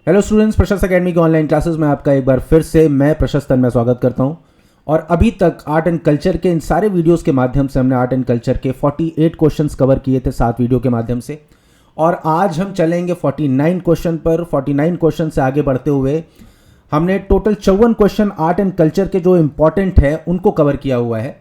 Hello students, प्रशस्त academy के online classes में आपका एक बार फिर से मैं प्रशस्त मैं स्वागत करता हूं। और अभी तक आर्ट एंड कल्चर के इन सारे वीडियोस के माध्यम से हमने आर्ट एंड कल्चर के 48 क्वेश्चंस कवर किए थे 7 वीडियो के माध्यम से। और आज हम चलेंगे 49 क्वेश्चन पर। 49 क्वेश्चन से आगे बढ़ते हुए हमने total 54 question art and culture के जो इंपॉर्टेंट है उनको कवर किया हुआ है।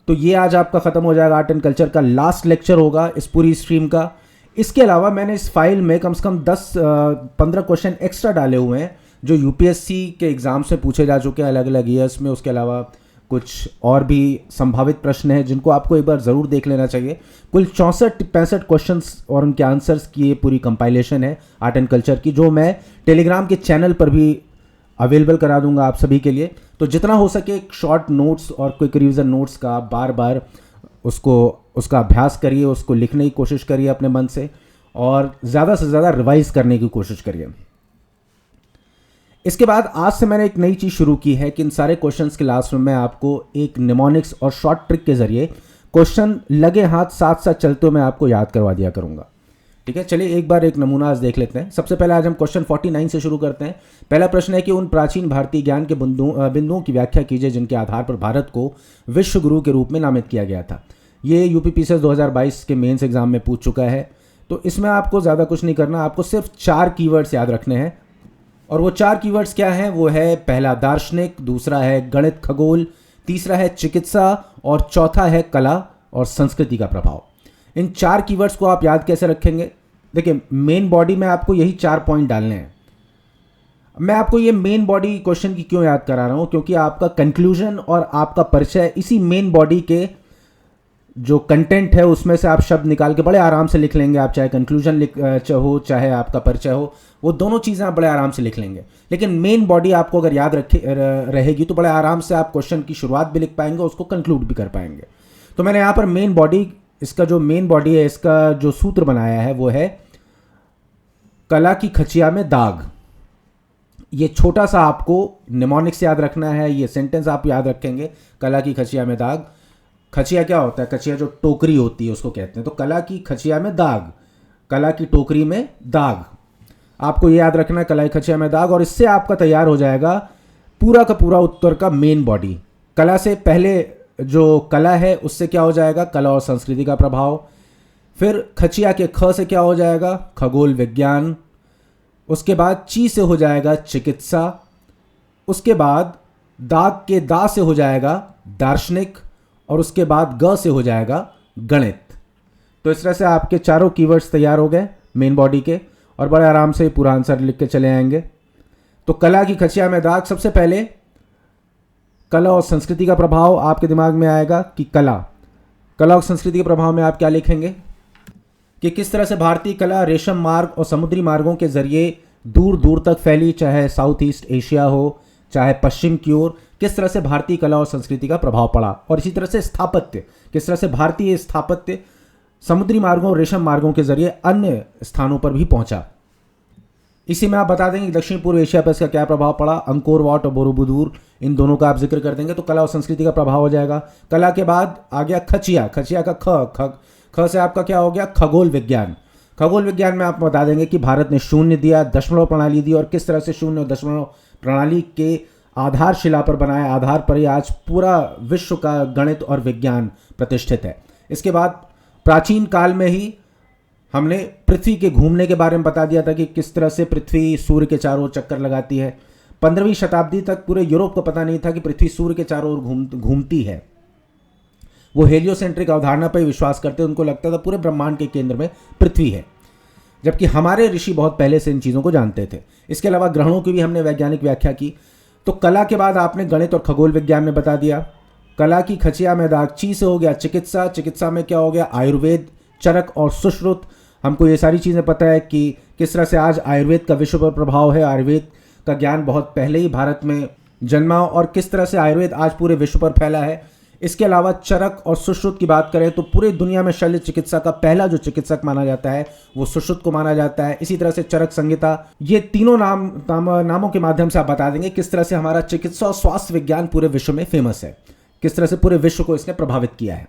तो ये आज आपका ख़त्म हो जाएगा। आर्ट एंड कल्चर का लास्ट लेक्चर होगा इस पूरी स्ट्रीम का। इसके अलावा मैंने इस फाइल में कम से कम 10-15 क्वेश्चन एक्स्ट्रा डाले हुए हैं जो यूपीएससी के एग्ज़ाम से पूछे जा चुके हैं अलग अलग ईयर्स में। उसके अलावा कुछ और भी संभावित प्रश्न हैं जिनको आपको एक बार ज़रूर देख लेना चाहिए। कुल 64-65 क्वेश्चंस और उनके आंसर्स की ये पूरी कंपाइलेशन है आर्ट एंड कल्चर की, जो मैं टेलीग्राम के चैनल पर भी अवेलेबल करा दूंगा आप सभी के लिए। तो जितना हो सके शॉर्ट नोट्स और क्विक रिवीजन नोट्स का बार बार उसका अभ्यास करिए, उसको लिखने की कोशिश करिए अपने मन से और ज़्यादा से ज़्यादा रिवाइज करने की कोशिश करिए। इसके बाद आज से मैंने एक नई चीज़ शुरू की है कि इन सारे क्वेश्चंस के लास्ट में मैं आपको एक निमोनिक्स और शॉर्ट ट्रिक के जरिए क्वेश्चन लगे हाथ साथ साथ चलते हुए मैं आपको याद करवा दिया करूँगा। ठीक है, चलिए एक बार एक नमूना आज देख लेते हैं। सबसे पहले आज हम क्वेश्चन 49 से शुरू करते हैं। पहला प्रश्न है कि उन प्राचीन भारतीय ज्ञान के बिंदुओं की व्याख्या कीजिए जिनके आधार पर भारत को विश्व गुरु के रूप में नामित किया गया था। ये यूपीपीसीएस 2022 के मेंस एग्जाम में पूछ चुका है। तो इसमें आपको ज़्यादा कुछ नहीं करना, आपको सिर्फ 4 कीवर्ड्स याद रखने हैं। और वो 4 कीवर्ड्स क्या हैं? वो है पहला दार्शनिक, दूसरा है गणित खगोल, तीसरा है चिकित्सा और चौथा है कला और संस्कृति का प्रभाव। इन 4 कीवर्ड्स को आप याद कैसे रखेंगे? देखिए, मेन बॉडी में आपको यही 4 पॉइंट डालने हैं। मैं आपको ये मेन बॉडी क्वेश्चन की क्यों याद करा रहा हूँ? क्योंकि आपका कंक्लूजन और आपका परिचय इसी मेन बॉडी के जो कंटेंट है उसमें से आप शब्द निकाल के बड़े आराम से लिख लेंगे। आप चाहे कंक्लूजन हो चाहे आपका परिचय हो, वो दोनों चीज़ें आप बड़े आराम से लिख लेंगे। लेकिन मेन बॉडी आपको अगर याद रहेगी तो बड़े आराम से आप क्वेश्चन की शुरुआत भी लिख पाएंगे, उसको कंक्लूड भी कर पाएंगे। तो मैंने यहाँ पर मेन बॉडी, इसका जो मेन बॉडी है, इसका जो सूत्र बनाया है वो है कला की खचिया में दाग। ये छोटा सा आपको निमोनिक्स याद रखना है, ये सेंटेंस आप याद रखेंगे, कला की खचिया में दाग। खचिया क्या होता है? खचिया जो टोकरी होती है उसको कहते हैं। तो कला की खचिया में दाग, कला की टोकरी में दाग, आपको ये याद रखना है, कला की खचिया में दाग। और इससे आपका तैयार हो जाएगा पूरा का पूरा उत्तर का मेन बॉडी। कला से पहले जो कला है उससे क्या हो जाएगा? कला और संस्कृति का प्रभाव। फिर खचिया के ख से क्या हो जाएगा? खगोल विज्ञान। उसके बाद ची से हो जाएगा चिकित्सा। उसके बाद दाग के दा से हो जाएगा दार्शनिक। और उसके बाद ग से हो जाएगा गणित। तो इस तरह से आपके चारों कीवर्ड्स तैयार हो गए मेन बॉडी के और बड़े आराम से पूरा आंसर लिख के चले आएंगे। तो कला की खचिया में दाग, सबसे पहले कला और संस्कृति का प्रभाव आपके दिमाग में आएगा कि कला और संस्कृति के प्रभाव में आप क्या लिखेंगे कि किस तरह से भारतीय कला रेशम मार्ग और समुद्री मार्गों के जरिए दूर दूर तक फैली, चाहे साउथ ईस्ट एशिया हो चाहे पश्चिम की ओर, किस तरह से भारतीय कला और संस्कृति का प्रभाव पड़ा। और इसी तरह से स्थापत्य, किस तरह से भारतीय स्थापत्य समुद्री मार्गों और रेशम मार्गों के जरिए अन्य स्थानों पर भी पहुंचा। इसी में आप बता देंगे कि दक्षिण पूर्व एशिया पर इसका क्या प्रभाव पड़ा। अंकोर वाट और बोरोबुदूर, इन दोनों का आप जिक्र कर देंगे तो कला और संस्कृति का प्रभाव हो जाएगा। कला के बाद आ गया खचिया, खचिया का ख से आपका क्या हो गया? खगोल विज्ञान। खगोल विज्ञान में आप बता देंगे कि भारत ने शून्य दिया, दशमलव प्रणाली दी और किस तरह से शून्य और दशमलव प्रणाली के आधारशिला पर बनाए, आधार पर ही आज पूरा विश्व का गणित और विज्ञान प्रतिष्ठित है। इसके बाद प्राचीन काल में ही हमने पृथ्वी के घूमने के बारे में बता दिया था कि किस तरह से पृथ्वी सूर्य के चारों ओर चक्कर लगाती है। 15वीं शताब्दी तक पूरे यूरोप को पता नहीं था कि पृथ्वी सूर्य के चारों ओर घूमती है। वो हेलियोसेंट्रिक अवधारणा पर विश्वास करते, उनको लगता था पूरे ब्रह्मांड के केंद्र में पृथ्वी है, जबकि हमारे ऋषि बहुत पहले से इन चीज़ों को जानते थे। इसके अलावा ग्रहणों की भी हमने वैज्ञानिक व्याख्या की। तो कला के बाद आपने गणित और खगोल विज्ञान में बता दिया। कला की खचिया में दाग, ची से हो गया चिकित्सा। चिकित्सा में क्या हो गया? आयुर्वेद, चरक और सुश्रुत। हमको ये सारी चीज़ें पता है कि किस तरह से आज आयुर्वेद का विश्व पर प्रभाव है। आयुर्वेद का ज्ञान बहुत पहले ही भारत में जन्मा और किस तरह से आयुर्वेद आज पूरे विश्व पर फैला है। इसके अलावा चरक और सुश्रुत की बात करें तो पूरे दुनिया में शल्य चिकित्सा का पहला जो चिकित्सक माना जाता है वो सुश्रुत को माना जाता है। इसी तरह से चरक संहिता, ये तीनों नामों के माध्यम से आप बता देंगे किस तरह से हमारा चिकित्सा और स्वास्थ्य विज्ञान पूरे विश्व में फेमस है, किस तरह से पूरे विश्व को इसने प्रभावित किया है।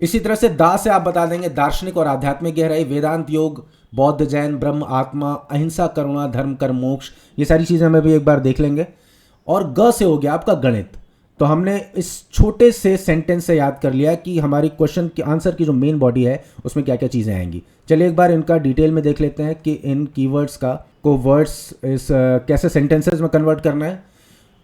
इसी तरह से दा से आप बता देंगे दार्शनिक और आध्यात्मिक गहराई, वेदांत, योग, बौद्ध, जैन, ब्रह्म, आत्मा, अहिंसा, करुणा, धर्म, कर्म, मोक्ष, ये सारी चीज़ें हम अभी एक बार देख लेंगे। और ग से हो गया आपका गणित। तो हमने इस छोटे से सेंटेंस से याद कर लिया कि हमारी क्वेश्चन की आंसर की जो मेन बॉडी है उसमें क्या क्या चीज़ें आएंगी। चलिए एक बार इनका डिटेल में देख लेते हैं कि इन कीवर्ड्स को वर्ड्स कैसे सेंटेंसेस में कन्वर्ट करना है।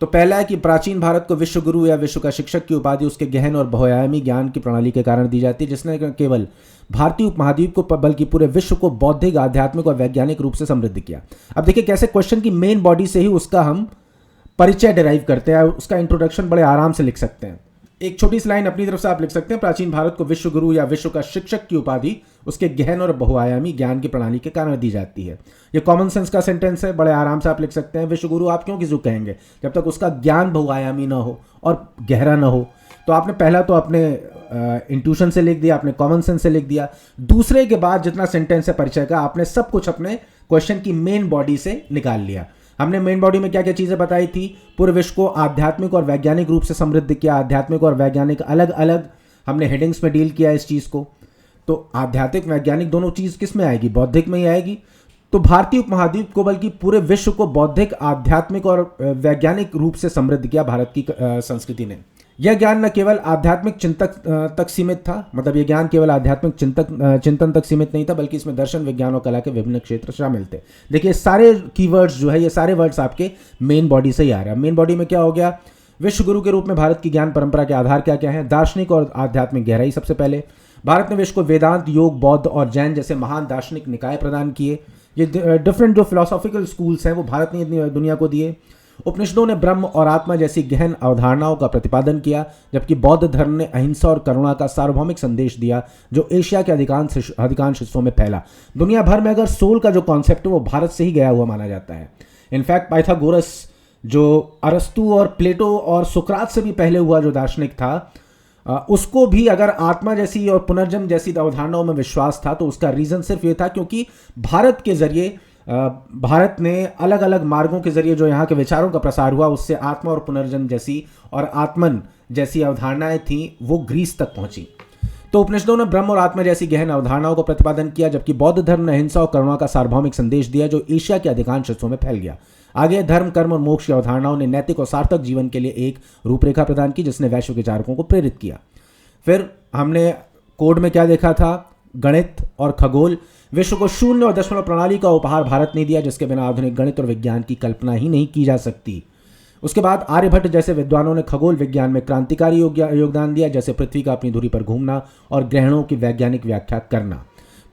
तो पहला है कि प्राचीन भारत को विश्व गुरु या विश्व का शिक्षक की उपाधि उसके गहन और बहुआयामी ज्ञान की प्रणाली के कारण दी जाती है, जिसने केवल भारतीय उपमहाद्वीप को बल्कि पूरे विश्व को बौद्धिक, आध्यात्मिक और वैज्ञानिक रूप से समृद्ध किया। अब देखिए कैसे क्वेश्चन की मेन बॉडी से ही उसका हम परिचय डिराइव करते हैं, उसका इंट्रोडक्शन बड़े आराम से लिख सकते हैं। एक छोटी सी लाइन अपनी तरफ से आप लिख सकते हैं, प्राचीन भारत को विश्व गुरु या विश्व का शिक्षक की उपाधि उसके गहन और बहुआयामी ज्ञान की प्रणाली के कारण दी जाती है। ये कॉमन सेंस का सेंटेंस है, बड़े आराम से आप लिख सकते हैं। विश्व गुरु आप क्यों किसी को कहेंगे जब तक उसका ज्ञान बहुआयामी ना हो और गहरा ना हो। तो आपने पहला तो अपने इंट्यूशन से लिख दिया, आपने कॉमन सेंस से लिख दिया। दूसरे के बाद जितना सेंटेंस है परिचय का, आपने सब कुछ अपने क्वेश्चन की मेन बॉडी से निकाल लिया। हमने मेन बॉडी में क्या क्या चीज़ें बताई थी, पूरे विश्व को आध्यात्मिक और वैज्ञानिक रूप से समृद्ध किया। आध्यात्मिक और वैज्ञानिक अलग अलग हमने हेडिंग्स में डील किया इस चीज़ को। तो आध्यात्मिक वैज्ञानिक दोनों चीज़ किस में आएगी, बौद्धिक में ही आएगी। तो भारतीय उपमहाद्वीप को बल्कि पूरे विश्व को बौद्धिक, आध्यात्मिक और वैज्ञानिक रूप से समृद्ध किया भारत की संस्कृति ने। यह ज्ञान न केवल आध्यात्मिक चिंतक तक सीमित था, मतलब यह ज्ञान केवल आध्यात्मिक चिंतन तक सीमित नहीं था, बल्कि इसमें दर्शन, विज्ञान और कला के विभिन्न क्षेत्र शामिल थे। देखिए सारे कीवर्ड्स जो है, ये सारे वर्ड्स आपके मेन बॉडी से ही आ रहा है। मेन बॉडी में क्या हो गया, विश्व गुरु के रूप में भारत की ज्ञान परंपरा के आधार क्या क्या है, दार्शनिक और आध्यात्मिक गहराई। सबसे पहले भारत ने विश्व को वेदांत, योग, बौद्ध और जैन जैसे महान दार्शनिक निकाय प्रदान किए। ये डिफरेंट जो फिलोसॉफिकल स्कूल्स हैं वो भारत ने दुनिया को दिए। उपनिषदों ने ब्रह्म और आत्मा जैसी गहन अवधारणाओं का प्रतिपादन किया, जबकि बौद्ध धर्म ने अहिंसा और करुणा का सार्वभौमिक संदेश दिया, जो एशिया के अधिकांश हिस्सों में फैला। दुनिया भर में अगर सोल का जो कॉन्सेप्ट है वो भारत से ही गया हुआ माना जाता है। इनफैक्ट पाइथागोरस, जो अरस्तु और प्लेटो और सुकरात से भी पहले हुआ जो दार्शनिक था, उसको भी अगर आत्मा जैसी और पुनर्जन्म जैसी अवधारणाओं में विश्वास था, तो उसका रीज़न सिर्फ ये था क्योंकि भारत के जरिए भारत ने अलग अलग मार्गों के जरिए जो यहाँ के विचारों का प्रसार हुआ, उससे आत्मा और पुनर्जन्म जैसी और आत्मन जैसी अवधारणाएं थीं वो ग्रीस तक पहुंची। तो उपनिषदों ने ब्रह्म और आत्मा जैसी गहन अवधारणाओं को प्रतिपादन किया, जबकि बौद्ध धर्म ने अहिंसा और करुणा का सार्वभौमिक संदेश दिया, जो एशिया के अधिकांश हिस्सों में फैल गया। आगे धर्म, कर्म और मोक्ष की अवधारणाओं ने नैतिक और सार्थक जीवन के लिए एक रूपरेखा प्रदान की, जिसने वैश्विक विचारकों को प्रेरित किया। फिर हमने कोड में क्या देखा था, गणित और खगोल। विश्व को शून्य और दशमलव प्रणाली का उपहार भारत ने दिया, जिसके बिना आधुनिक गणित और विज्ञान की कल्पना ही नहीं की जा सकती। उसके बाद आर्यभट्ट जैसे विद्वानों ने खगोल विज्ञान में क्रांतिकारी योगदान दिया, जैसे पृथ्वी का अपनी धुरी पर घूमना और ग्रहणों की वैज्ञानिक व्याख्या करना।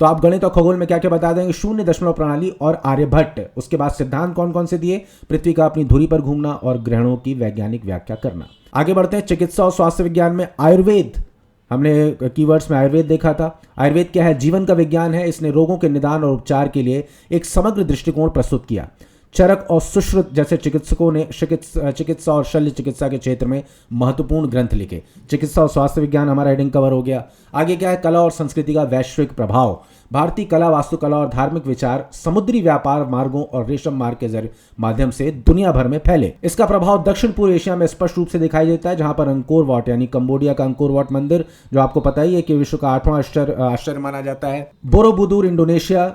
तो आप गणित और खगोल में क्या क्या बता देंगे, शून्य दशमलव प्रणाली और आर्यभट्ट। उसके बाद सिद्धांत कौन कौन से दिए, पृथ्वी का अपनी धुरी पर घूमना और ग्रहणों की वैज्ञानिक व्याख्या करना। आगे बढ़ते हैं चिकित्सा और स्वास्थ्य विज्ञान में आयुर्वेद। हमने कीवर्ड्स में आयुर्वेद देखा था। आयुर्वेद क्या है, जीवन का विज्ञान है। इसने रोगों के निदान और उपचार के लिए एक समग्र दृष्टिकोण प्रस्तुत किया। चरक और सुश्रुत जैसे चिकित्सकों ने चिकित्सा और शल्य चिकित्सा के क्षेत्र में महत्वपूर्ण ग्रंथ लिखे। चिकित्सा और स्वास्थ्य विज्ञान हमारा हेडिंग कवर हो गया। आगे क्या है, कला और संस्कृति का वैश्विक प्रभाव। भारतीय कला, वास्तुकला और धार्मिक विचार समुद्री व्यापार मार्गों और रेशम मार्ग के माध्यम से दुनिया भर में फैले। इसका प्रभाव दक्षिण पूर्व एशिया में स्पष्ट रूप से दिखाई देता है, जहां पर अंकोर वाट यानी कंबोडिया का अंकोर वाट मंदिर, जो आपको पता ही है कि विश्व का 8वां आश्चर्य माना जाता है। बोरोबुदुर इंडोनेशिया,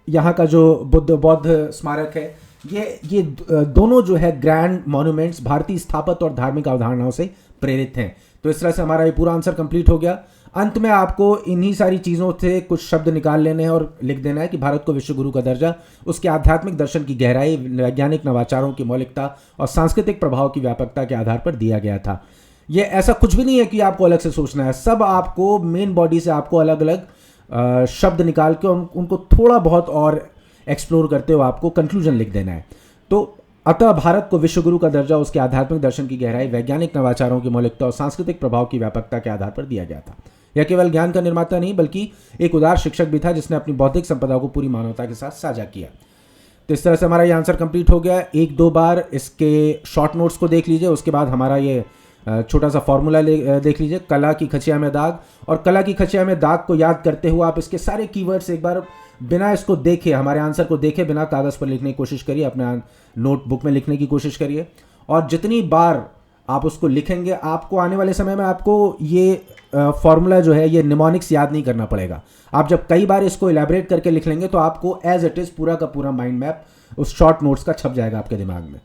यहाँ का जो बौद्ध स्मारक है, ये दोनों जो है ग्रैंड मॉन्यूमेंट्स भारतीय स्थापत्य और धार्मिक अवधारणाओं से प्रेरित हैं। तो इस तरह से हमारा ये पूरा आंसर कंप्लीट हो गया। अंत में आपको इन्हीं सारी चीज़ों से कुछ शब्द निकाल लेने हैं और लिख देना है कि भारत को विश्व गुरु का दर्जा उसके आध्यात्मिक दर्शन की गहराई, वैज्ञानिक नवाचारों की मौलिकता और सांस्कृतिक प्रभाव की व्यापकता के आधार पर दिया गया था। ये ऐसा कुछ भी नहीं है कि आपको अलग से सोचना है, सब आपको मेन बॉडी से आपको अलग अलग शब्द निकाल के उनको थोड़ा बहुत और एक्सप्लोर करते हुए आपको कंक्लूजन लिख देना है। तो अतः भारत को विश्व गुरु का दर्जा उसके आध्यात्मिक दर्शन की गहराई, वैज्ञानिक नवाचारों की मौलिकता और सांस्कृतिक प्रभाव की व्यापकता के आधार पर दिया गया था। यह केवल ज्ञान का निर्माता नहीं बल्कि एक उदार शिक्षक भी था, जिसने अपनी बौद्धिक संपदा को पूरी मानवता के साथ साझा किया। तो इस तरह से हमारा ये आंसर कंप्लीट हो गया। एक दो बार इसके शॉर्ट नोट्स को देख लीजिए, उसके बाद हमारा ये छोटा सा फॉर्मूला देख लीजिए, कला की खचिया में दाग। और कला की खचिया में दाग को याद करते हुए आप इसके सारे कीवर्ड्स एक बार बिना इसको देखे, हमारे आंसर को देखे बिना कागज़ पर लिखने की कोशिश करिए, अपने नोटबुक में लिखने की कोशिश करिए। और जितनी बार आप उसको लिखेंगे, आपको आने वाले समय में आपको ये फॉर्मूला जो है ये निमोनिक्स याद नहीं करना पड़ेगा। आप जब कई बार इसको इलेबरेट करके लिख लेंगे तो आपको एज इट इज़ पूरा का पूरा माइंड मैप उस शॉर्ट नोट्स का छप जाएगा आपके दिमाग में।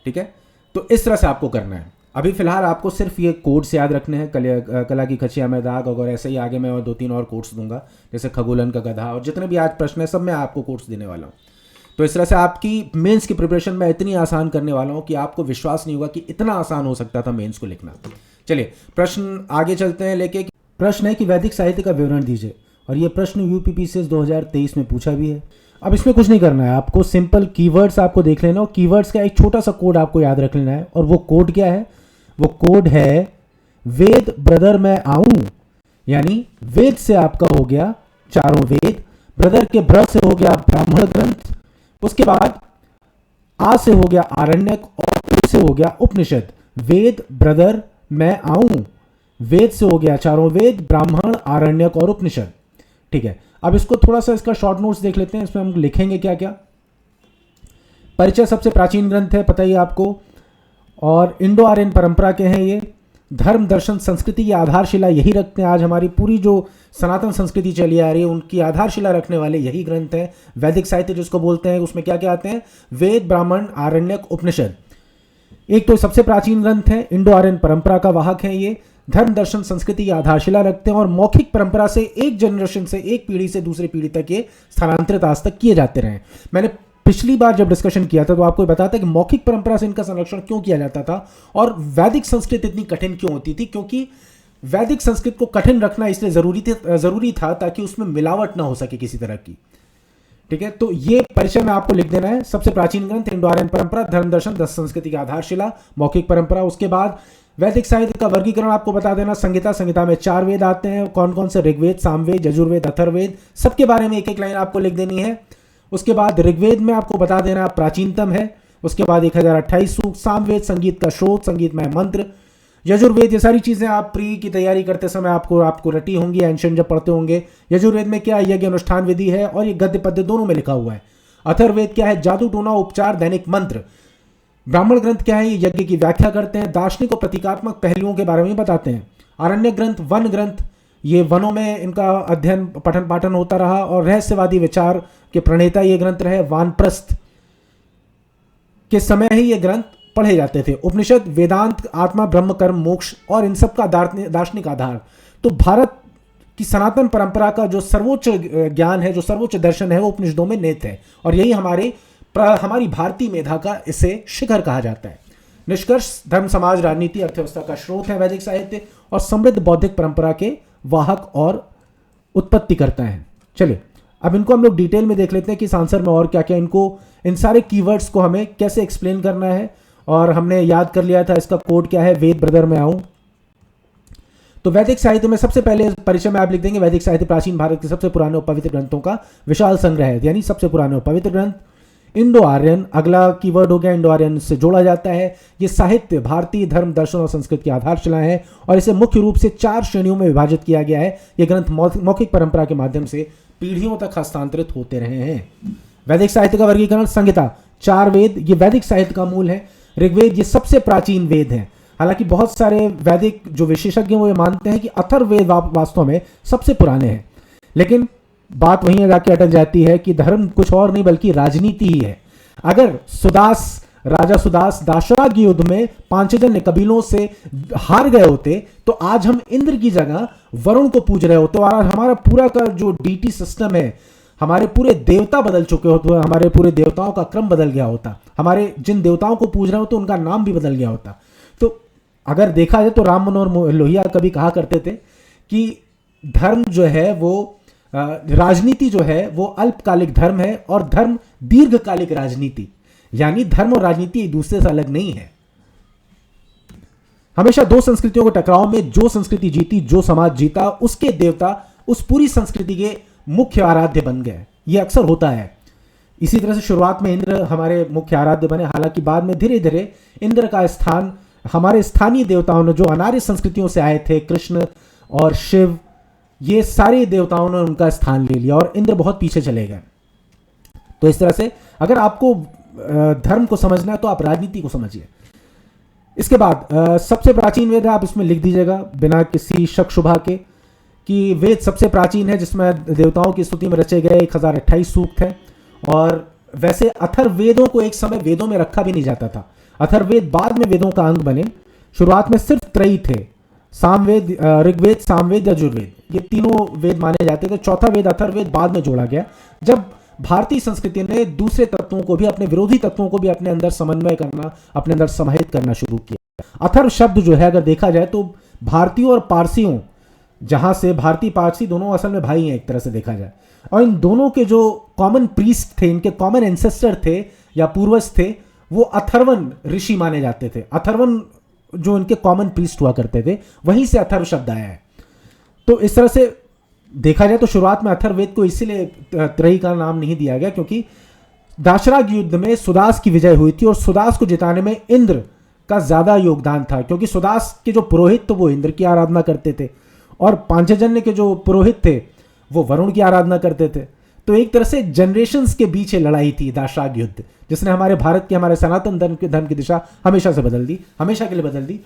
ठीक है, तो इस तरह से आपको करना है। अभी फिलहाल आपको सिर्फ ये कोड्स याद रखने हैं, कला की खचिया में दाग, और ऐसे ही आगे मैं और 2-3 और कोड्स दूंगा, जैसे खगोलन का गधा, और जितने भी आज प्रश्न है सब मैं आपको कोड्स देने वाला हूँ। तो इस तरह से आपकी मेंस की प्रिपरेशन मैं इतनी आसान करने वाला हूँ कि आपको विश्वास नहीं होगा कि इतना आसान हो सकता था मेंस को लिखना। चलिए प्रश्न आगे चलते हैं लेके। प्रश्न है कि वैदिक साहित्य का विवरण दीजिए, और ये प्रश्न यूपीपीसीएस 2023 में पूछा भी है। अब इसमें कुछ नहीं करना है, आपको सिंपल कीवर्ड्स आपको देख लेना, और कीवर्ड्स का एक छोटा सा कोड आपको याद रख लेना है। और वो कोड क्या है? वो कोड है वेद ब्रदर मैं आऊं, यानी वेद से आपका हो गया चारों वेद, ब्रदर के ब्र से हो गया ब्राह्मण ग्रंथ, उसके बाद आ से हो गया आरण्यक, और उ से हो गया उपनिषद। वेद ब्रदर मैं आऊं, वेद से हो गया चारों वेद, ब्राह्मण, आरण्यक और उपनिषद। ठीक है, अब इसको थोड़ा सा इसका शॉर्ट नोट्स देख लेते हैं। इसमें हम लिखेंगे क्या क्या। परिचय सबसे प्राचीन ग्रंथ है, पता ही आपको, और इंडो आर्यन परंपरा के हैं ये। धर्म दर्शन संस्कृति की आधारशिला यही रखते हैं। आज हमारी पूरी जो सनातन संस्कृति चली आ रही है उनकी आधारशिला रखने वाले यही ग्रंथ हैं। वैदिक साहित्य जिसको बोलते हैं, उसमें क्या क्या आते हैं? वेद, ब्राह्मण, आरण्यक, उपनिषद। एक तो सबसे प्राचीन ग्रंथ है, इंडो आर्यन परंपरा का वाहक है ये। धर्म दर्शन संस्कृति की आधारशिला रखते हैं, और मौखिक परंपरा से एक जनरेशन से, एक पीढ़ी से दूसरी पीढ़ी तक ये स्थानांतरित आज तक किए जाते रहे। मैंने पिछली बार जब डिस्कशन किया था तो आपको बताया था कि मौखिक परंपरा से इनका संरक्षण क्यों किया जाता था, और वैदिक संस्कृत इतनी कठिन क्यों होती थी। क्योंकि वैदिक संस्कृत को कठिन रखना इसलिए जरूरी था ताकि उसमें मिलावट ना हो सके किसी तरह की। ठीक है, तो ये परिचय में आपको लिख देना है। सबसे प्राचीन ग्रंथ इंडो आर्यन परंपरा, धर्म दर्शन संस्कृति की आधारशिला, मौखिक परंपरा। उसके बाद वैदिक साहित्य का वर्गीकरण आपको बता देना। संहिता, संहिता में 4 वेद आते हैं, कौन कौन से? ऋग्वेद, सामवेद, यजुर्वेद, अथर्ववेद। सबके बारे में एक एक लाइन आपको लिख देनी है। उसके बाद ऋग्वेद में आपको बता देना प्राचीनतम है। उसके बाद 1028 सूक्त। सामवेद संगीत का स्रोत, संगीतमय मंत्र। यजुर्वेद, ये सारी चीजें आप प्री की तैयारी करते समय आपको रटी होंगी, एंशियंट जब पढ़ते होंगे। यजुर्वेद में क्या? यज्ञ अनुष्ठान विधि है, और ये गद्य पद्य दोनों में लिखा हुआ है। अथर्ववेद क्या है? जादू टोना, उपचार, दैनिक मंत्र। ब्राह्मण ग्रंथ क्या है? ये यज्ञ की व्याख्या करते हैं, दार्शनिक और प्रतीकात्मक पहलुओं के बारे में बताते हैं। आरण्य ग्रंथ, वन ग्रंथ, ये वनों में इनका अध्ययन पठन पाठन होता रहा, और रहस्यवादी विचार के प्रणेता ये ग्रंथ रहे। वानप्रस्थ के समय ही ये ग्रंथ पढ़े जाते थे। उपनिषद, वेदांत, आत्मा, ब्रह्म, कर्म, मोक्ष, और इन सब का दार्शनिक आधार। तो भारत की सनातन परंपरा का जो सर्वोच्च ज्ञान है, जो सर्वोच्च दर्शन है, वो उपनिषदों में निहित है, और यही हमारी भारतीय मेधा का इसे शिखर कहा जाता है। निष्कर्ष, धर्म, समाज, राजनीति, अर्थव्यवस्था का स्रोत है वैदिक साहित्य, और समृद्ध बौद्धिक परंपरा के वाहक और उत्पत्ति करता है। चलिए अब इनको हम लोग डिटेल में देख लेते हैं कि इस आंसर में और क्या क्या, इन सारे कीवर्ड्स को हमें कैसे एक्सप्लेन करना है। और हमने याद कर लिया था इसका कोड क्या है, वेद ब्रदर में आऊं। तो वैदिक साहित्य में सबसे पहले परिचय में आप लिख देंगे, वैदिक साहित्य प्राचीन भारत के सबसे पुराने और पवित्र ग्रंथों का विशाल संग्रह है, यानी सबसे पुराने और पवित्र ग्रंथ। इंडो आर्यन, अगला कीवर्ड हो गया, इंडो आर्यन से जोड़ा जाता है। ये साहित्य भारतीय धर्म, दर्शन और संस्कृत की आधारशिला है, और इसे मुख्य रूप से 4 श्रेणियों में विभाजित किया गया है। ये ग्रंथ मौखिक परंपरा के माध्यम से पीढ़ियों तक हस्तांतरित होते रहे हैं। वैदिक साहित्य का वर्गीकरण, संहिता, 4 वेद, ये वैदिक साहित्य का मूल है। ऋग्वेद ये सबसे प्राचीन वेद है। हालांकि बहुत सारे वैदिक जो विशेषज्ञ वो ये मानते हैं कि अथर्ववेद वास्तव में सबसे पुराने हैं, लेकिन बात वहीं जाके अटक जाती है कि धर्म कुछ और नहीं बल्कि राजनीति ही है। अगर राजा सुदास दाशराग युद्ध में पांचजन्य कबीलों से हार गए होते तो आज हम इंद्र की जगह वरुण को पूज रहे होते, और हमारा पूरा का जो डीटी सिस्टम है, हमारे पूरे देवता बदल चुके होते, हमारे पूरे देवताओं का क्रम बदल गया होता, हमारे जिन देवताओं को पूज रहे होते उनका नाम भी बदल गया होता। तो अगर देखा जाए तो राम मनोहर लोहिया कभी कहा करते थे कि धर्म जो है वो राजनीति जो है वो अल्पकालिक धर्म है, और धर्म दीर्घकालिक राजनीति, यानी धर्म और राजनीति एक दूसरे से अलग नहीं है। हमेशा 2 संस्कृतियों के टकराव में जो संस्कृति जीती, जो समाज जीता, उसके देवता उस पूरी संस्कृति के मुख्य आराध्य बन गए। यह अक्सर होता है। इसी तरह से शुरुआत में इंद्र हमारे मुख्य आराध्य बने, हालांकि बाद में धीरे धीरे इंद्र का स्थान हमारे स्थानीय देवताओं ने, जो अनार्य संस्कृतियों से आए थे, कृष्ण और शिव, ये सारे देवताओं ने उनका स्थान ले लिया और इंद्र बहुत पीछे चले गए। तो इस तरह से अगर आपको धर्म को समझना है तो आप राजनीति को समझिए। इसके बाद सबसे प्राचीन वेद है, आप इसमें लिख दीजिएगा बिना किसी शक शुबा के कि वेद सबसे प्राचीन है जिसमें देवताओं की स्तुति में रचे गए 1028 सूक्त हैं। और वैसे अथर्ववेदों को एक समय वेदों में रखा भी नहीं जाता था, अथर्ववेद बाद में वेदों का अंग बने। शुरुआत में सिर्फ त्रयी थे, सामवेद, ऋग्वेद, सामवेद, यजुर्वेद, ये तीनों वेद माने जाते थे। चौथा वेद अथर्ववेद बाद में जोड़ा गया जब भारतीय संस्कृति ने दूसरे तत्वों को भी, अपने विरोधी तत्वों को भी अपने अंदर समन्वय करना, अपने अंदर समाहित करना शुरू किया। अथर्व शब्द जो है अगर देखा जाए तो भारतीयों और पारसियों, जहां से भारतीय पारसी दोनों असल में भाई हैं एक तरह से देखा जाए, और इन दोनों के जो कॉमन प्रीस्ट थे, इनके कॉमन एंसेस्टर थे या पूर्वज थे, वो अथर्वन ऋषि माने जाते थे। अथर्वन जो इनके कॉमन प्रीस्ट हुआ करते थे, वहीं से अथर्व शब्द आया है। तो इस तरह से देखा जाए तो शुरुआत में अथर्ववेद को इसीलिए त्रयी का नाम नहीं दिया गया क्योंकि दाशराग युद्ध में सुदास की विजय हुई थी और सुदास को जिताने में इंद्र का ज्यादा योगदान था, क्योंकि सुदास के जो पुरोहित तो वो इंद्र की आराधना करते थे और पांचजन्य के जो पुरोहित थे वो वरुण की आराधना करते थे। तो एक तरह से जनरेशंस के बीच लड़ाई थी दाशराग युद्ध, जिसने हमारे भारत की, हमारे सनातन धर्म की दिशा हमेशा से बदल दी, हमेशा के लिए बदल दी।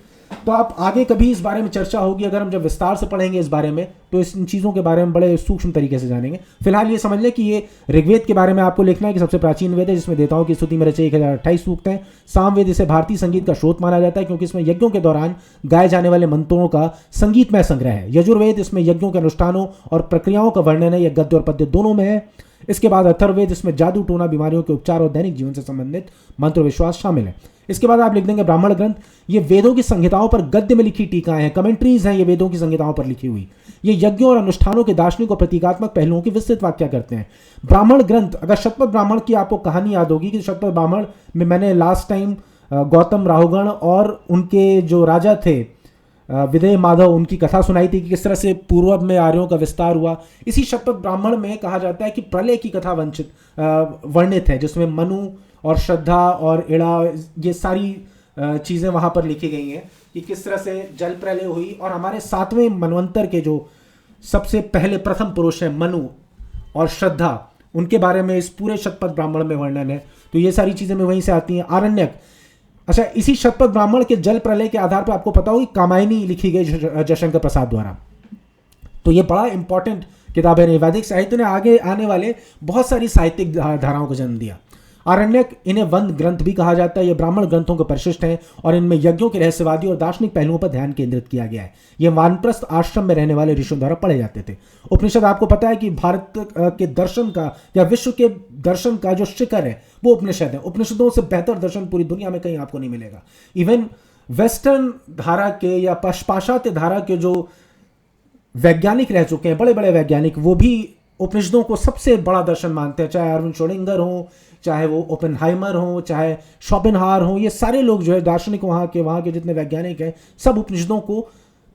तो आप आगे कभी इस बारे में चर्चा होगी, अगर हम जब विस्तार से पढ़ेंगे इस बारे में तो इन चीज़ों के बारे में बड़े सूक्ष्म तरीके से जानेंगे। फिलहाल ये समझ लें कि ये ऋग्वेद के बारे में आपको लिखना है कि सबसे प्राचीन वेद है जिसमें देवताओं की स्तुति में रचे 1028 सूक्त हैं। सामवेद इसे भारतीय संगीत का स्रोत माना जाता है क्योंकि इसमें यज्ञों के दौरान गाए जाने वाले मंत्रों का संगीतमय संग्रह है। यजुर्वेद इसमें यज्ञों के अनुष्ठानों और प्रक्रियाओं का वर्णन है, यह गद्य और पद्य दोनों में है। इसके बाद अथर्ववेद इसमें जादू टोना, बीमारियों के उपचार और दैनिक जीवन से संबंधित मंत्र विश्वास शामिल है। इसके बाद आप लिख देंगे ब्राह्मण ग्रंथ, ये वेदों की संहिताओं पर गद्य में लिखी टीकाएं हैं, कमेंट्रीज हैं, ये वेदों की संहिताओं पर लिखी हुई। ये यज्ञों और अनुष्ठानों के दार्शनिक और प्रतीकात्मक पहलुओं की विस्तृत व्याख्या करते हैं। ब्राह्मण ग्रंथ, अगर शतपथ ब्राह्मण की आपको कहानी याद होगी कि शतपथ ब्राह्मण में मैंने लास्ट टाइम गौतम राहुगण और उनके जो राजा थे विदेह माधव, उनकी कथा सुनाई थी कि किस तरह से पूर्व में आर्यों का विस्तार हुआ। इसी शतपथ ब्राह्मण में कहा जाता है कि प्रलय की कथा वर्णित है, जिसमें मनु और श्रद्धा और इड़ा, ये सारी चीज़ें वहाँ पर लिखी गई हैं कि किस तरह से जल प्रलय हुई। और हमारे 7वें मनवंतर के जो सबसे पहले प्रथम पुरुष हैं मनु और श्रद्धा, उनके बारे में इस पूरे शतपथ ब्राह्मण में वर्णन है। तो ये सारी चीज़ें में वहीं से आती हैं। आरण्यक, अच्छा, इसी शतपथ ब्राह्मण के जल प्रलय के आधार पर आपको पता होगी कामायनी लिखी गई जयशंकर प्रसाद द्वारा। तो ये बड़ा इंपॉर्टेंट किताब है। वैदिक साहित्य ने आगे आने वाले बहुत सारी साहित्यिक धाराओं को जन्म दिया। आरण्यक, इन्हें वंद ग्रंथ भी कहा जाता है, ये ब्राह्मण ग्रंथों के परिशिष्ट हैं और इनमें यज्ञों के रहस्यवादी और दार्शनिक पहलुओं पर ध्यान केंद्रित किया गया है। ये वानप्रस्थ आश्रम में रहने वाले ऋषियों द्वारा पढ़े जाते थे। उपनिषद, आपको पता है कि भारत के दर्शन का या विश्व के दर्शन का जो शिखर है वो उपनिषद है। उपनिषदों से बेहतर दर्शन पूरी दुनिया में कहीं आपको नहीं मिलेगा। इवन वेस्टर्न धारा के या पाश्चात्य धारा के जो वैज्ञानिक रह चुके हैं, बड़े बड़े वैज्ञानिक, वो भी उपनिषदों को सबसे बड़ा दर्शन मानते हैं। चाहे अरविंद श्रोडिंगर हो, चाहे वो ओपेनहाइमर हो, चाहे शोपेनहावर हो, ये सारे लोग जो है दार्शनिक वहाँ के जितने वैज्ञानिक हैं, सब उपनिषदों को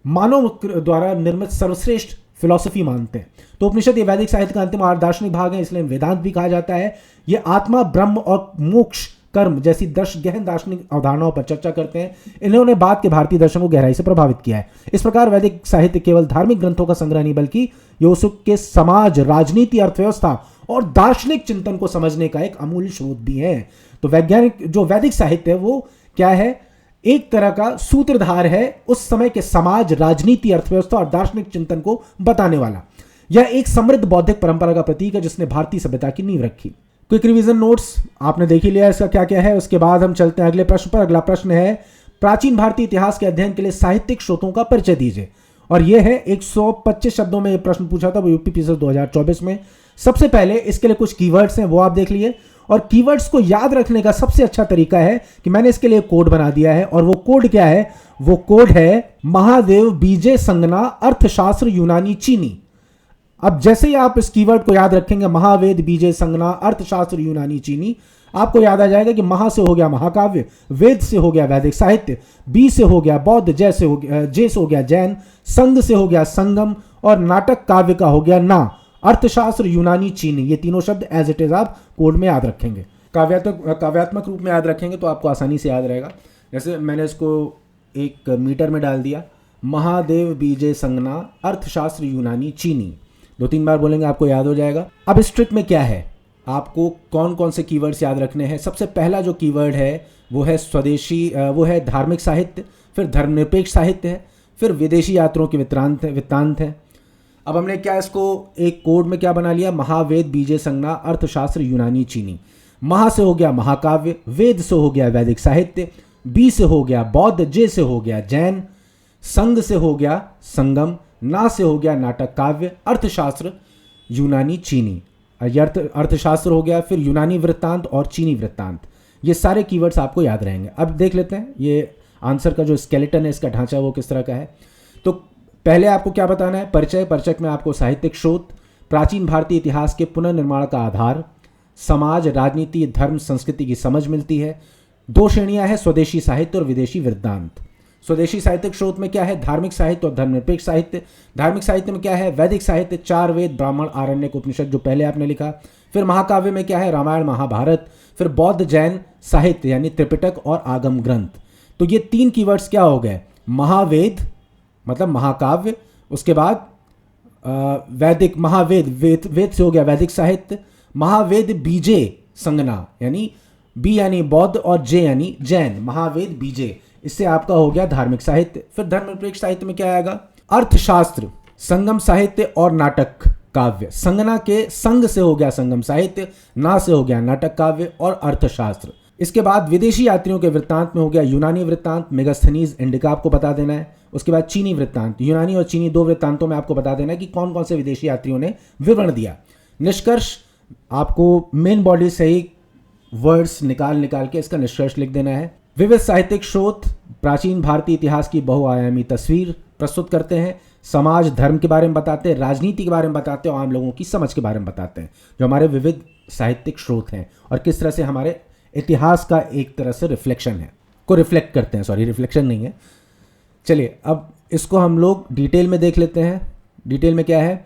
मानव द्वारा निर्मित सर्वश्रेष्ठ फिलॉसफी मानते हैं। तो उपनिषद ये वैदिक साहित्य का अंतिम और दार्शनिक भाग है, इसलिए वेदांत भी कहा जाता है। ये आत्मा, ब्रह्म और मोक्ष, कर्म जैसी गहन दार्शनिक अवधारणाओं पर चर्चा करते हैं। इन्होंने बाद के भारतीय दर्शन को गहराई से प्रभावित किया है। इस प्रकार वैदिक साहित्य केवल धार्मिक ग्रंथों का संग्रह नहीं बल्कि योसुक के समाज, राजनीति, अर्थव्यवस्था और दार्शनिक चिंतन को समझने का एक अमूल्य स्रोत भी है। तो वैज्ञानिक जो वैदिक साहित्य है वो क्या है? एक तरह का सूत्रधार है उस समय के समाज, राजनीति, अर्थव्यवस्था और दार्शनिक चिंतन को बताने वाला। यह एक समृद्ध बौद्धिक परंपरा का प्रतीक है जिसने भारतीय सभ्यता की नींव रखी। क्विक रिवीजन नोट्स आपने देख ही लिया इसका क्या क्या है। उसके बाद हम चलते हैं अगले प्रश्न पर। अगला प्रश्न है, प्राचीन भारतीय इतिहास के अध्ययन के लिए साहित्यिक स्रोतों का परिचय दीजिए। और यह है 125 शब्दों में प्रश्न पूछा था वो यूपीपीएससी 2024 में। सबसे पहले इसके लिए कुछ कीवर्ड्स हैं वो आप देख लिए, और कीवर्ड्स को याद रखने का सबसे अच्छा तरीका है कि मैंने इसके लिए कोड बना दिया है। और वो कोड क्या है? वो कोड है महादेव बीजे संज्ञा अर्थशास्त्र यूनानी चीनी। अब जैसे ही आप इस कीवर्ड को याद रखेंगे, महावेद बीजे संज्ञा अर्थशास्त्र यूनानी चीनी, आपको याद आ जाएगा कि महा से हो गया महाकाव्य, वेद से हो गया वैदिक साहित्य, बी से हो गया बौद्ध, जय से हो गया जैन, संघ से हो गया संगम, और नाटक काव्य का हो गया ना अर्थशास्त्र यूनानी चीनी। ये तीनों शब्द एज इट इज आप कोड में याद रखेंगे। काव्यात्मक रूप में याद रखेंगे तो आपको आसानी से याद रहेगा। जैसे मैंने इसको एक मीटर में डाल दिया, महादेव बीजे संज्ञा अर्थशास्त्र यूनानी चीनी, 2-3 बार बोलेंगे आपको याद हो जाएगा। अब इस ट्रिक में क्या है, आपको कौन कौन से कीवर्ड्स याद रखने हैं। सबसे पहला जो कीवर्ड है वो है स्वदेशी, वो है धार्मिक साहित्य, फिर धर्मनिरपेक्ष साहित्य है, फिर विदेशी यात्रियों के वृत्तांत है। अब हमने क्या इसको एक कोड में क्या बना लिया, महावेद बीजे संज्ञा अर्थशास्त्र यूनानी चीनी। महा से हो गया महाकाव्य, वेद से हो गया वैदिक साहित्य, बी से हो गया बौद्ध, जे से हो गया जैन, संग से हो गया संगम, ना से हो गया नाटक काव्य, अर्थशास्त्र यूनानी चीनी। अर्थशास्त्र हो गया, फिर यूनानी वृत्तांत और चीनी वृत्तांत। ये सारे कीवर्ड्स आपको याद रहेंगे। अब देख लेते हैं ये आंसर का जो स्केलेटन है, इसका ढांचा वो किस तरह का है। तो पहले आपको क्या बताना है, परिचय। परिचय में आपको साहित्यिक स्रोत, प्राचीन भारतीय इतिहास के पुनर्निर्माण का आधार, समाज, राजनीति, धर्म, संस्कृति की समझ मिलती है। दो श्रेणियां हैं, स्वदेशी साहित्य और विदेशी वृत्तांत। स्वदेशी साहित्यिक स्रोत में क्या है, धार्मिक साहित्य और धर्मनिरपेक्ष साहित्य। धार्मिक साहित्य में क्या है, वैदिक साहित्य, 4 वेद, ब्राह्मण, आरण्यक, उपनिषद जो पहले आपने लिखा। फिर महाकाव्य में क्या है, रामायण, महाभारत। फिर बौद्ध जैन साहित्य यानी त्रिपिटक और आगम ग्रंथ। तो ये 3 कीवर्ड्स क्या हो गए, महावेद मतलब महाकाव्य, उसके बाद वैदिक, महावेद वेद से हो गया वैदिक साहित्य, महावेद बीजे संज्ञा यानी बी यानी बौद्ध और जे यानी जैन, महावेद बीजे, इससे आपका हो गया धार्मिक साहित्य। फिर धर्मनिरपेक्ष साहित्य में क्या आएगा, अर्थशास्त्र, संगम साहित्य और नाटक काव्य। संज्ञा के संग से हो गया संगम साहित्य, ना से हो गया नाटक काव्य और अर्थशास्त्र। इसके बाद विदेशी यात्रियों के वृत्तांत में हो गया यूनानी वृत्तांत, मेगास्थनीज, इंडिका आपको बता देना है। उसके बाद चीनी वृत्तांत, यूनानी और चीनी 2 वृत्तांतों में आपको बता देना है कि कौन कौन से विदेशी यात्रियों ने विवरण दिया। निष्कर्ष आपको मेन बॉडी से ही वर्ड्स निकाल के इसका निष्कर्ष लिख देना है। विविध साहित्यिक स्रोत प्राचीन भारतीय इतिहास की बहुआयामी तस्वीर प्रस्तुत करते हैं, समाज धर्म के बारे में बताते हैं, राजनीति के बारे में बताते हैं और आम लोगों की समझ के बारे में बताते हैं, जो हमारे विविध साहित्यिक स्रोत हैं और किस तरह से हमारे इतिहास का एक तरह से रिफ्लेक्शन है, को रिफ्लेक्ट करते हैं। सॉरी, रिफ्लेक्शन नहीं है। चलिए अब इसको हम लोग डिटेल में देख लेते हैं। डिटेल में क्या है,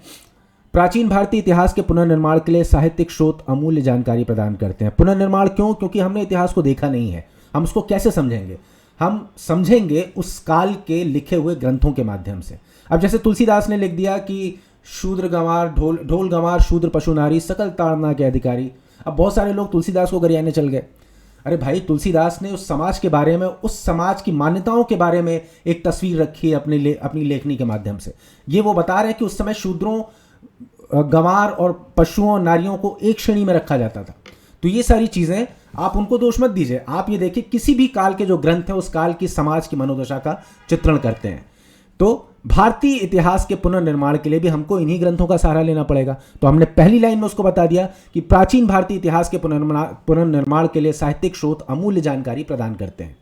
प्राचीन भारतीय इतिहास के पुनर्निर्माण के लिए साहित्यिक स्रोत अमूल्य जानकारी प्रदान करते हैं। पुनर्निर्माण क्यों, क्योंकि हमने इतिहास को देखा नहीं है। हम उसको कैसे समझेंगे, हम समझेंगे उस काल के लिखे हुए ग्रंथों के माध्यम से। अब जैसे तुलसीदास ने लिख दिया कि शूद्र गंवार ढोल गंवार शूद्र पशु नारी सकल ताड़ना के अधिकारी। अब बहुत सारे लोग तुलसीदास को गरियाने चल गए। अरे भाई, तुलसीदास ने उस समाज के बारे में, उस समाज की मान्यताओं के बारे में एक तस्वीर रखी है अपनी लेखनी के माध्यम से। ये वो बता रहे हैं कि उस समय शूद्रों, गंवार और पशुओं, नारियों को एक श्रेणी में रखा जाता था। तो ये सारी चीज़ें आप उनको दोष मत दीजिए। आप ये देखिए किसी भी काल के जो ग्रंथ हैं उस काल की समाज की मनोदशा का चित्रण करते हैं। तो भारतीय इतिहास के पुनर्निर्माण के लिए भी हमको इन्हीं ग्रंथों का सहारा लेना पड़ेगा। तो हमने पहली लाइन में उसको बता दिया कि प्राचीन भारतीय इतिहास के पुनर्निर्माण के लिए साहित्यिक स्रोत अमूल्य जानकारी प्रदान करते हैं।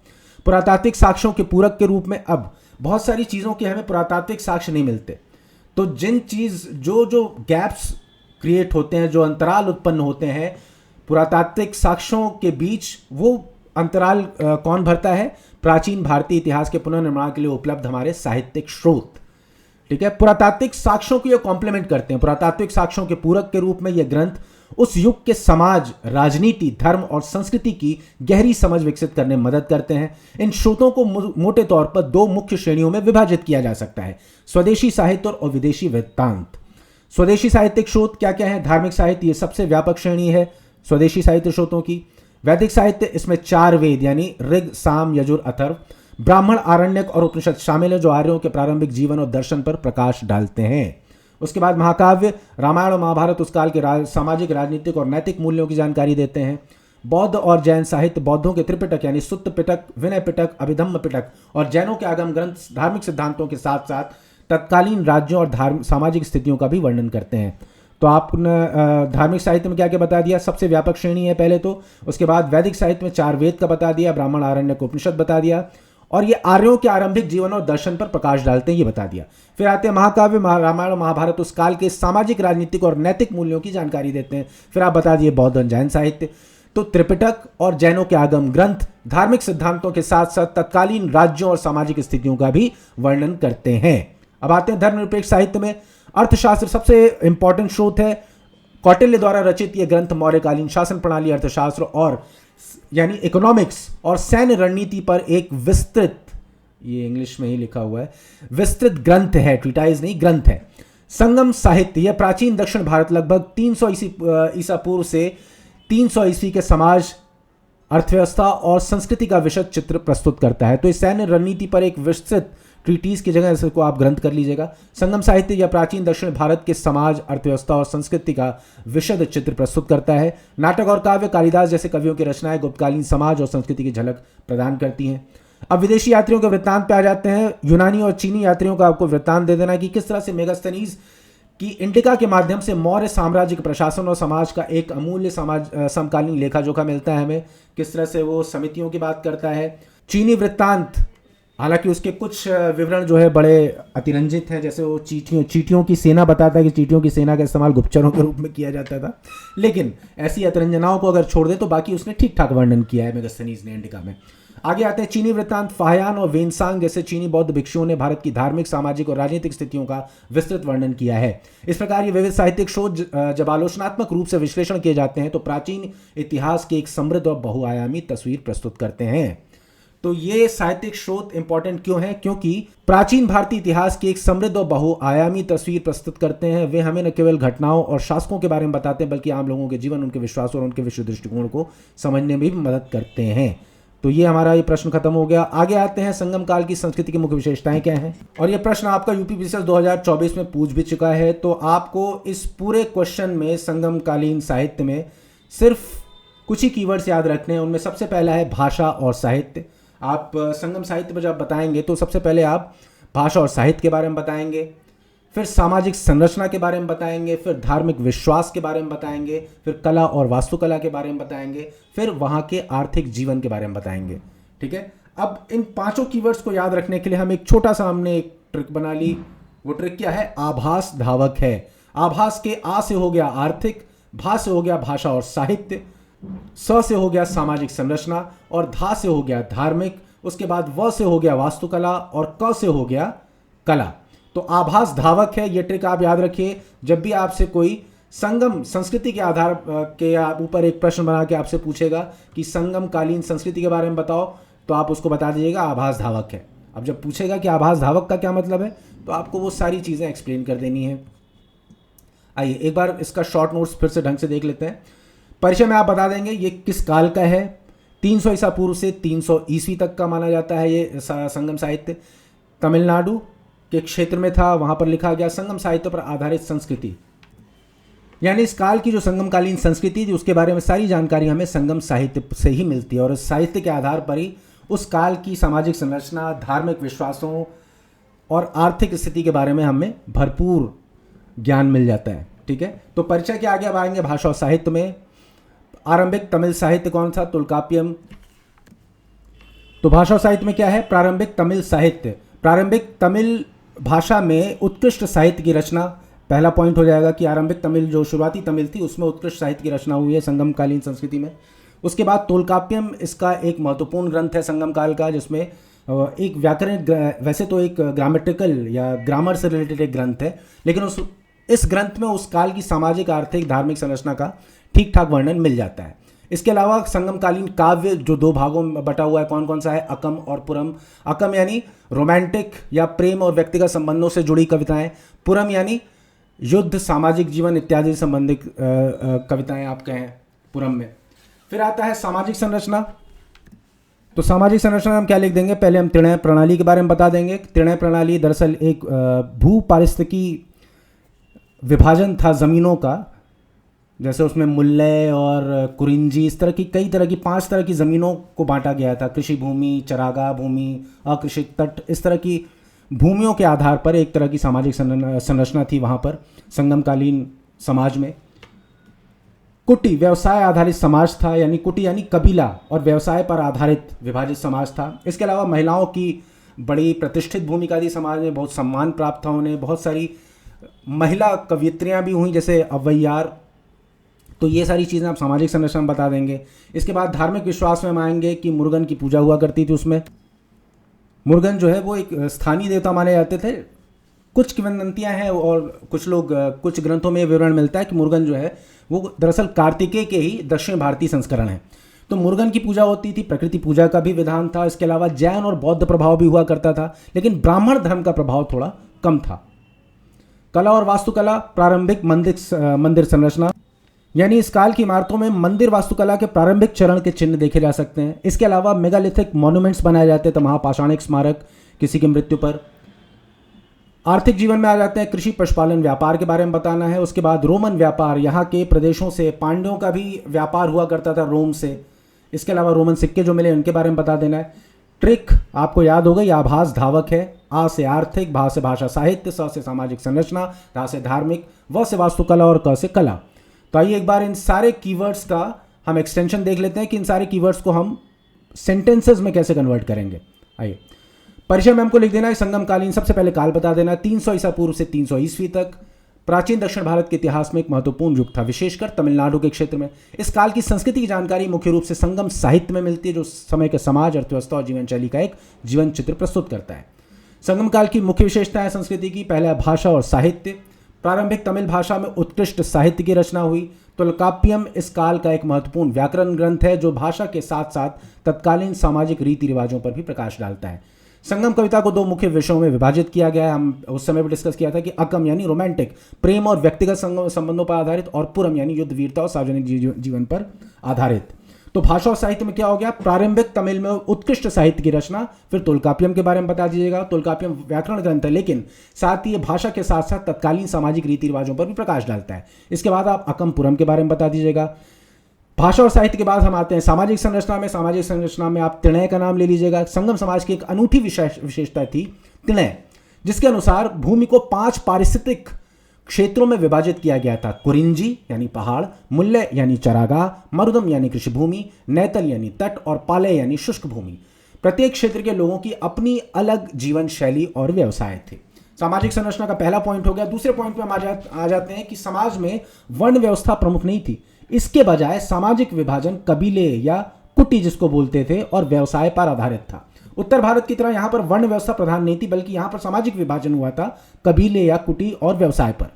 पुरातात्विक साक्ष्यों के पूरक के रूप में अब बहुत सारी चीज़ों के हमें पुरातात्विक साक्ष्य नहीं मिलते। तो जो गैप्स क्रिएट होते हैं, जो अंतराल उत्पन्न होते हैं पुरातात्विक साक्ष्यों के बीच, वो अंतराल कौन भरता है, प्राचीन भारतीय इतिहास के पुनर्निर्माण के लिए उपलब्ध हमारे साहित्यिक स्रोत। ठीक है, पुरातात्विक साक्ष्यों को ये कॉम्प्लीमेंट करते हैं। पुरातात्विक साक्ष्यों के पूरक के रूप में ये ग्रंथ उस युग के समाज, राजनीति, धर्म और संस्कृति की गहरी समझ विकसित करने में मदद करते हैं। इन स्रोतों को मोटे तौर पर 2 मुख्य श्रेणियों में विभाजित किया जा सकता है, स्वदेशी साहित्य और विदेशी वृत्तांत। स्वदेशी साहित्यिक स्रोत क्या क्या है, धार्मिक साहित्य ये सबसे व्यापक श्रेणी है स्वदेशी साहित्य स्रोतों की। वैदिक साहित्य, इसमें 4 वेद यानी ऋग, साम, यजुर, अथर्व, ब्राह्मण, आरण्यक और उपनिषद शामिल है, जो आर्यों के प्रारंभिक जीवन और दर्शन पर प्रकाश डालते हैं। उसके बाद महाकाव्य, रामायण और महाभारत उस काल के सामाजिक, राजनीतिक और नैतिक मूल्यों की जानकारी देते हैं। बौद्ध और जैन साहित्य, बौद्धों के त्रिपिटक यानी सुत्त पिटक, विनय पिटक, अभिधम्म पिटक और जैनों के आगम ग्रंथ धार्मिक सिद्धांतों के साथ साथ तत्कालीन राज्यों और सामाजिक स्थितियों का भी वर्णन करते हैं। तो आपने धार्मिक साहित्य में क्या क्या बता दिया, सबसे व्यापक श्रेणी है पहले तो। उसके बाद वैदिक साहित्य में 4 वेद का बता दिया, ब्राह्मण, आरण्यक, उपनिषद बता दिया, और ये आर्यों के आरंभिक जीवन और दर्शन पर प्रकाश डालते हैं, ये बता दिया। फिर आते हैं महाकाव्य, रामायण और महाभारत उस काल के सामाजिक, राजनीतिक और नैतिक मूल्यों की जानकारी देते हैं। फिर आप बता दिए बौद्ध और जैन साहित्य। तो त्रिपिटक और जैनों के आगम ग्रंथ धार्मिक सिद्धांतों के साथ साथ तत्कालीन राज्यों और सामाजिक स्थितियों का भी वर्णन करते हैं। अब आते हैं धर्मनिरपेक्ष साहित्य में। अर्थशास्त्र सबसे इंपॉर्टेंट स्रोत है। कौटिल्य द्वारा रचित यह ग्रंथ मौर्यकालीन शासन प्रणाली, अर्थशास्त्र और यानी इकोनॉमिक्स और सैन्य रणनीति पर एक विस्तृत, ये इंग्लिश में ही लिखा हुआ है, विस्तृत ग्रंथ है, ट्रीटाइज नहीं, ग्रंथ है। संगम साहित्य यह प्राचीन दक्षिण भारत लगभग 300 ईसा पूर्व से 300 ईस्वी के समाज, अर्थव्यवस्था और संस्कृति का विशद चित्र प्रस्तुत करता है। तो इस सैन्य रणनीति पर एक विस्तृत ट्रीटीज की जगह इसको आप ग्रंथ कर लीजिएगा। संगम साहित्य या प्राचीन दक्षिण भारत के समाज, अर्थव्यवस्था और संस्कृति का विशद चित्र प्रस्तुत करता है। नाटक और काव्य कालिदास जैसे कवियों की रचनाएं गुप्तकालीन समाज और संस्कृति की झलक प्रदान करती हैं। अब विदेशी यात्रियों के वृत्तांत पे आ जाते हैं। यूनानी और चीनी यात्रियों का आपको वृत्तांत दे देना कि किस तरह से मेगास्थनीज की इंडिका के माध्यम से मौर्य साम्राज्य के प्रशासन और समाज का एक अमूल्य समकालीन लेखा जोखा मिलता है हमें। किस तरह से वो समितियों की बात करता है। चीनी वृत्तांत, हालांकि उसके कुछ विवरण जो है बड़े अतिरंजित हैं, जैसे वो चींटियों की सेना बताता है कि चींटियों की सेना का इस्तेमाल गुप्तचरों के रूप में किया जाता था। लेकिन ऐसी अतिरंजनाओं को अगर छोड़ दे तो बाकी उसने ठीक ठाक वर्णन किया है मेगास्थनीज ने इंडिका में। आगे आते हैं चीनी वृत्तांत। फाहयान और वेनसांग जैसे चीनी बौद्ध भिक्षुओं ने भारत की धार्मिक, सामाजिक और राजनीतिक स्थितियों का विस्तृत वर्णन किया है। इस प्रकार ये विविध साहित्यिक शोध जब आलोचनात्मक रूप से विश्लेषण किए जाते हैं तो प्राचीन इतिहास की एक समृद्ध और बहुआयामी तस्वीर प्रस्तुत करते हैं। तो ये साहित्यिक शोध इंपॉर्टेंट क्यों है? क्योंकि प्राचीन भारतीय इतिहास की एक समृद्ध और बहुआयामी तस्वीर प्रस्तुत करते हैं। वे हमें न केवल घटनाओं और शासकों के बारे में बताते हैं बल्कि आम लोगों के जीवन, उनके विश्वास और उनके विश्व दृष्टिकोण को समझने में भी मदद करते हैं। तो ये हमारा ये प्रश्न खत्म हो गया। आगे आते हैं संगम काल की संस्कृति की मुख्य विशेषताएं क्या हैं। और ये प्रश्न आपका यूपी बीसीएस 2024 में पूछ भी चुका है। तो आपको इस पूरे क्वेश्चन में संगम कालीन साहित्य में सिर्फ कुछ ही कीवर्ड्स याद रखने हैं। उनमें सबसे पहला है भाषा और साहित्य। आप संगम साहित्य पर जब बताएंगे तो सबसे पहले आप भाषा और साहित्य के बारे में बताएंगे, फिर सामाजिक संरचना के बारे में बताएंगे, फिर धार्मिक विश्वास के बारे में बताएंगे, फिर कला और वास्तुकला के बारे में बताएंगे, फिर वहाँ के आर्थिक जीवन के बारे में बताएंगे। ठीक है, अब इन पांचों कीवर्ड्स को याद रखने के लिए हम एक छोटा सा हमने एक ट्रिक बना ली। वो ट्रिक क्या है? आभास धावक है। आभास के आ से हो गया आर्थिक, भा से हो गया भाषा और साहित्य, स से हो गया सामाजिक संरचना और धा से हो गया धार्मिक, उसके बाद व से हो गया वास्तुकला और क से हो गया कला। तो आभास धावक है। ये ट्रिक आप याद रखिए। जब भी आपसे कोई संगम संस्कृति के आधार के ऊपर एक प्रश्न बना के आपसे पूछेगा कि संगम कालीन संस्कृति के बारे में बताओ, तो आप उसको बता दीजिएगा आभास धावक है। अब जब पूछेगा कि आभास धावक का क्या मतलब है तो आपको वो सारी चीज़ें एक्सप्लेन कर देनी है। आइए एक बार इसका शॉर्ट नोट्स फिर से ढंग से देख लेते हैं। परिचय में आप बता देंगे ये किस काल का है। 300 ईसा पूर्व से 300 ईस्वी तक का माना जाता है ये संगम साहित्य। तमिलनाडु के क्षेत्र में था, वहाँ पर लिखा गया संगम साहित्य पर आधारित संस्कृति, यानी इस काल की जो संगमकालीन संस्कृति थी उसके बारे में सारी जानकारी हमें संगम साहित्य से ही मिलती है। और इस साहित्य के आधार पर ही उस काल की सामाजिक संरचना, धार्मिक विश्वासों और आर्थिक स्थिति के बारे में हमें भरपूर ज्ञान मिल जाता है। ठीक है, तो परिचय के आगे अब आएंगे भाषा और साहित्य में। आरंभिक तमिल साहित्य कौन सा? तुल्काप्यम। तो भाषा और साहित्य में क्या है? प्रारंभिक तमिल साहित्य। प्रारंभिक तमिल भाषा में उत्कृष्ट साहित्य की रचना, पहला पॉइंट हो जाएगा कि आरंभिक तमिल जो शुरुआती तमिल थी उसमें उत्कृष्ट साहित्य की रचना हुई है संगमकालीन संस्कृति में। उसके बाद तोलकाप्यम इसका एक महत्वपूर्ण ग्रंथ है संगम काल का, जिसमें एक व्याकरण, वैसे तो एक ग्रामेटिकल या ग्रामर से रिलेटेड एक ग्रंथ है, लेकिन इस ग्रंथ में उस काल की सामाजिक, आर्थिक, धार्मिक संरचना का ठीक ठाक वर्णन मिल जाता है। इसके अलावा संगमकालीन काव्य जो दो भागों में बटा हुआ है, कौन कौन सा है? अकम और पुरम। अकम यानी रोमांटिक या प्रेम और व्यक्तिगत संबंधों से जुड़ी कविताएं, पुरम यानी युद्ध, सामाजिक जीवन इत्यादि संबंधित कविताएं आप कहें पुरम में। फिर आता है सामाजिक संरचना। तो सामाजिक संरचना में हम क्या लिख देंगे? पहले हम त्रिणय प्रणाली के बारे में बता देंगे। त्रिणय प्रणाली दरअसल एक भू पारिस्थितिकी विभाजन था जमीनों का, जैसे उसमें मुल्लय और कुरिंजी, इस तरह की कई तरह की 5 तरह की ज़मीनों को बांटा गया था। कृषि भूमि, चरागाह भूमि, अकृषित तट, इस तरह की भूमियों के आधार पर एक तरह की सामाजिक संरचना थी वहाँ पर संगमकालीन समाज में। कुटी व्यवसाय आधारित समाज था, यानी कुटी यानी कबीला और व्यवसाय पर आधारित विभाजित समाज था। इसके अलावा महिलाओं की बड़ी प्रतिष्ठित भूमिका थी समाज में, बहुत सम्मान प्राप्त था उन्हें। बहुत सारी महिला कवियत्रियाँ भी हुई जैसे अव्वैयार। तो ये सारी चीज़ें आप सामाजिक संरचना में बता देंगे। इसके बाद धार्मिक विश्वास में हम आएंगे कि मुर्गन की पूजा हुआ करती थी उसमें। मुर्गन जो है वो एक स्थानीय देवता माने जाते थे। कुछ किंवदंतियाँ हैं और कुछ ग्रंथों में विवरण मिलता है कि मुर्गन जो है वो दरअसल कार्तिकेय के ही दक्षिण भारतीय संस्करण है। तो मुर्गन की पूजा होती थी, प्रकृति पूजा का भी विधान था। इसके अलावा जैन और बौद्ध प्रभाव भी हुआ करता था, लेकिन ब्राह्मण धर्म का प्रभाव थोड़ा कम था। कला और वास्तुकला, प्रारंभिक मंदिर संरचना, यानी इस काल की इमारतों में मंदिर वास्तुकला के प्रारंभिक चरण के चिन्ह देखे जा सकते हैं। इसके अलावा मेगालिथिक मॉन्यूमेंट्स बनाए जाते हैं, तो महापाषाणिक स्मारक किसी की मृत्यु पर। आर्थिक जीवन में आ जाते हैं, कृषि, पशुपालन, व्यापार के बारे में बताना है। उसके बाद रोमन व्यापार, यहाँ के प्रदेशों से पांड्यों का भी व्यापार हुआ करता था रोम से। इसके अलावा रोमन सिक्के जो मिले उनके बारे में बता देना है। ट्रिक आपको याद होगा, यह आभास धावक है। आ से आर्थिक, भा से भाषा साहित्य, स से सामाजिक संरचना, धा से धार्मिक, व से वास्तुकला और क से कला। तो आइए एक बार इन सारे कीवर्ड्स का हम एक्सटेंशन देख लेते हैं कि इन सारे कीवर्ड्स को हम सेंटेंसेस में कैसे कन्वर्ट करेंगे। आइए, परिचय में हमको लिख देना है संगमकालीन, सबसे पहले काल बता देना, 300 ईसा पूर्व से 300 ईस्वी तक। प्राचीन दक्षिण भारत के इतिहास में एक महत्वपूर्ण युग था, विशेषकर तमिलनाडु के क्षेत्र में। इस काल की संस्कृति की जानकारी मुख्य रूप से संगम साहित्य में मिलती है, जो समय के समाज, अर्थव्यवस्था और जीवन शैली का एक जीवन चित्र प्रस्तुत करता है। संगम काल की मुख्य विशेषताएं संस्कृति की, पहला भाषा और साहित्य। प्रारंभिक तमिल भाषा में उत्कृष्ट साहित्य की रचना हुई। तोल्काप्पियम इस काल का एक महत्वपूर्ण व्याकरण ग्रंथ है, जो भाषा के साथ साथ तत्कालीन सामाजिक रीति रिवाजों पर भी प्रकाश डालता है। संगम कविता को दो मुख्य विषयों में विभाजित किया गया है। हम उस समय भी डिस्कस किया था कि अकम यानी रोमांटिक, प्रेम और व्यक्तिगत संबंधों पर आधारित, और पुरम यानी युद्ध, वीरता और सार्वजनिक जीवन पर आधारित। तो भाषा और साहित्य में क्या हो गया, प्रारंभिक तमिल में उत्कृष्ट साहित्य की रचना। फिर तोल्काप्पियम के बारे में बता दीजिएगा। तोल्काप्पियम व्याकरण ग्रंथ है, लेकिन साथ ही ये भाषा के साथ साथ तत्कालीन सामाजिक रीति रिवाजों पर भी प्रकाश डालता है। इसके बाद आप अकमपुरम के बारे में बता दीजिएगा। भाषा और साहित्य के बाद हम आते हैं सामाजिक संरचना में। सामाजिक संरचना में आप तिणय का नाम ले लीजिएगा। संगम समाज की एक अनूठी विशेषता थी तिणय, जिसके अनुसार भूमि को 5 पारिस्थितिक क्षेत्रों में विभाजित किया गया था। कुरिंजी यानी पहाड़, मुल्य यानी चरागाह, मरुदम यानी कृषि भूमि, नैतल यानी तट, और पालय यानी शुष्क भूमि। प्रत्येक क्षेत्र के लोगों की अपनी अलग जीवन शैली और व्यवसाय थे। सामाजिक संरचना का पहला पॉइंट हो गया। दूसरे पॉइंट पे हम आ जाते हैं कि समाज में वर्ण व्यवस्था प्रमुख नहीं थी। इसके बजाय सामाजिक विभाजन कबीले या कुटी जिसको बोलते थे और व्यवसाय पर आधारित था। उत्तर भारत की तरह यहाँ पर वर्ण व्यवस्था प्रधान नहीं थी, बल्कि यहाँ पर सामाजिक विभाजन हुआ था कबीले या कुटी और व्यवसाय पर।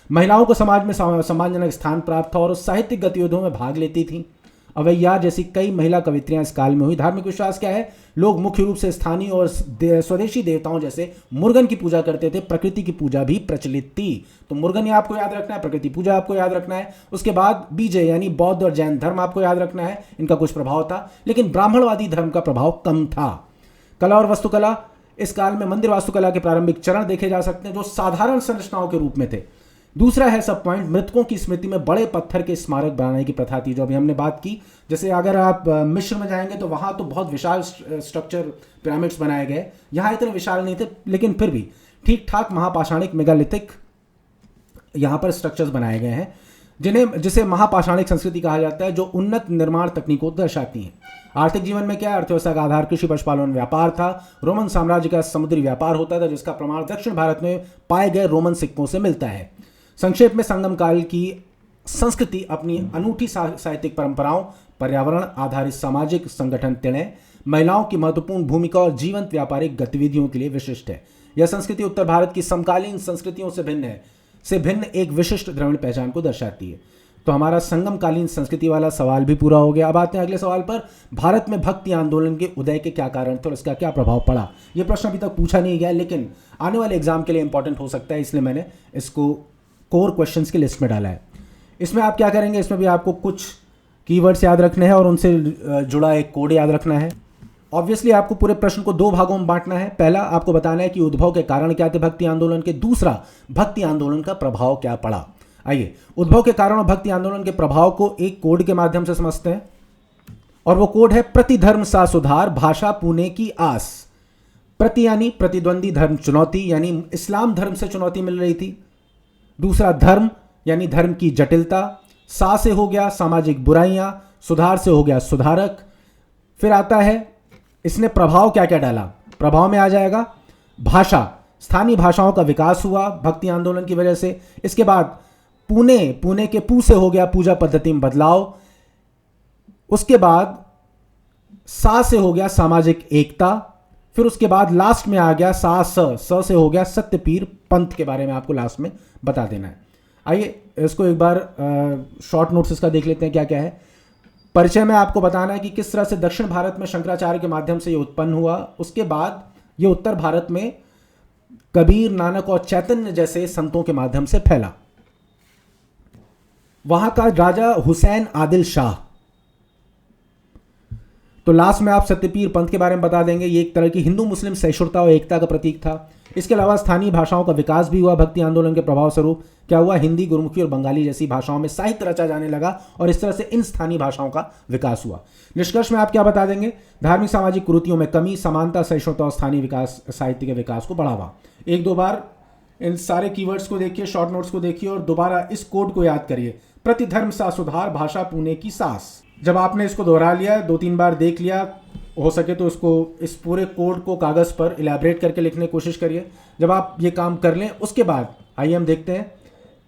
महिलाओं को समाज में सम्मानजनक स्थान प्राप्त था और साहित्यिक गतिविधियों में भाग लेती थी। अवैया जैसी कई महिला कवित्रियां इस काल में हुई। धार्मिक विश्वास क्या है, लोग मुख्य रूप से स्थानीय और स्वदेशी देवताओं जैसे मुर्गन की पूजा करते थे। प्रकृति की पूजा भी प्रचलित थी। तो मुर्गन ही आपको याद रखना है, प्रकृति पूजा आपको याद रखना है। उसके बाद बीजे यानी बौद्ध और जैन धर्म आपको याद रखना है, इनका कुछ प्रभाव था, लेकिन ब्राह्मणवादी धर्म का प्रभाव कम था। कला और वास्तुकला, इस काल में मंदिर वास्तुकला के प्रारंभिक चरण देखे जा सकते हैं, जो साधारण संरचनाओं के रूप में थे। दूसरा है सब पॉइंट, मृतकों की स्मृति में बड़े पत्थर के स्मारक बनाने की प्रथा थी, जो अभी हमने बात की। जैसे अगर आप मिस्र में जाएंगे तो वहाँ तो बहुत विशाल स्ट्रक्चर, पिरामिड्स बनाए गए। यहाँ इतने विशाल नहीं थे, लेकिन फिर भी ठीक ठाक महापाषाणिक मेगालिथिक यहाँ पर स्ट्रक्चर्स बनाए गए हैं, जिसे महापाषाणिक संस्कृति कहा जाता है, जो उन्नत निर्माण तकनीकों को दर्शाती हैं। आर्थिक जीवन में क्या, अर्थव्यवस्था का आधार कृषि, पशुपालन, व्यापार था। रोमन साम्राज्य का समुद्री व्यापार होता था, जिसका प्रमाण दक्षिण भारत में पाए गए रोमन सिक्कों से मिलता है। संक्षेप में संगम काल की संस्कृति अपनी अनूठी साहित्यिक परंपराओं, पर्यावरण आधारित सामाजिक संगठन तिणय, महिलाओं की महत्वपूर्ण भूमिका और जीवंत व्यापारिक गतिविधियों के लिए विशिष्ट है। यह संस्कृति उत्तर भारत की समकालीन संस्कृतियों से भिन्न एक विशिष्ट द्रविड़ पहचान को दर्शाती है। तो हमारा संगमकालीन संस्कृति वाला सवाल भी पूरा हो गया। अब आते हैं अगले सवाल पर, भारत में भक्ति आंदोलन के उदय के क्या कारण थे और इसका क्या प्रभाव पड़ा। यह प्रश्न अभी तक पूछा नहीं गया, लेकिन आने वाले एग्जाम के लिए इंपॉर्टेंट हो सकता है, इसलिए मैंने इसको कोर क्वेश्चंस की लिस्ट में डाला है। इसमें आप क्या करेंगे, इसमें भी आपको कुछ कीवर्ड्स याद रखने हैं और उनसे जुड़ा एक कोड याद रखना है। ऑब्वियसली आपको पूरे प्रश्न को 2 भागों में बांटना है। पहला आपको बताना है कि उद्भव के कारण क्या थे भक्ति आंदोलन के, दूसरा भक्ति आंदोलन का प्रभाव क्या पड़ा। आइए उद्भव के कारण और भक्ति आंदोलन के प्रभाव को एक कोड के माध्यम से समझते हैं, और वो कोड है प्रतिधर्म सा सुधार, भाषा पुणे की आस। प्रति यानी प्रतिद्वंदी, धर्म चुनौती यानी इस्लाम धर्म से चुनौती मिल रही थी। दूसरा धर्म यानी धर्म की जटिलता। सा से हो गया सामाजिक बुराइयां, सुधार से हो गया सुधारक। फिर आता है इसने प्रभाव क्या क्या डाला, प्रभाव में आ जाएगा भाषा, स्थानीय भाषाओं का विकास हुआ भक्ति आंदोलन की वजह से। इसके बाद पुणे के पू से हो गया पूजा पद्धति में बदलाव। उसके बाद सा से हो गया सामाजिक एकता। फिर उसके बाद लास्ट में आ गया स से हो गया सत्यपीर पंथ के बारे में आपको लास्ट में बता देना है। आइए इसको एक बार शॉर्ट नोट्स इसका देख लेते हैं क्या क्या है। परिचय में आपको बताना है कि किस तरह से दक्षिण भारत में शंकराचार्य के माध्यम से ये उत्पन्न हुआ। उसके बाद ये उत्तर भारत में कबीर, नानक और चैतन्य जैसे संतों के माध्यम से फैला। वहां का राजा हुसैन आदिल शाह। तो लास्ट में आप सत्यपीर पंथ के बारे में बता देंगे। ये एक तरह की हिंदू मुस्लिम सहिष्णुता और एकता का प्रतीक था। इसके अलावा स्थानीय भाषाओं का विकास भी हुआ। भक्ति आंदोलन के प्रभाव स्वरूप क्या हुआ, हिंदी, गुरुमुखी और बंगाली जैसी भाषाओं में साहित्य रचा जाने लगा और इस तरह से इन स्थानीय भाषाओं का विकास हुआ। निष्कर्ष में आप क्या बता देंगे, धार्मिक सामाजिक कुरीतियों में कमी, समानता, सहिष्णुता और स्थानीय विकास, साहित्य के विकास को बढ़ावा। एक दो बार इन सारे कीवर्ड्स को देखिए, शॉर्ट नोट्स को देखिए और दोबारा इस कोड को याद करिए, प्रतिधर्म सा सुधार, भाषा पुणे की सास। जब आपने इसको दोहरा लिया, 2-3 बार देख लिया, हो सके तो इसको, इस पूरे कोड को कागज़ पर इलैबोरेट करके लिखने की कोशिश करिए। जब आप ये काम कर लें उसके बाद आइए हम देखते हैं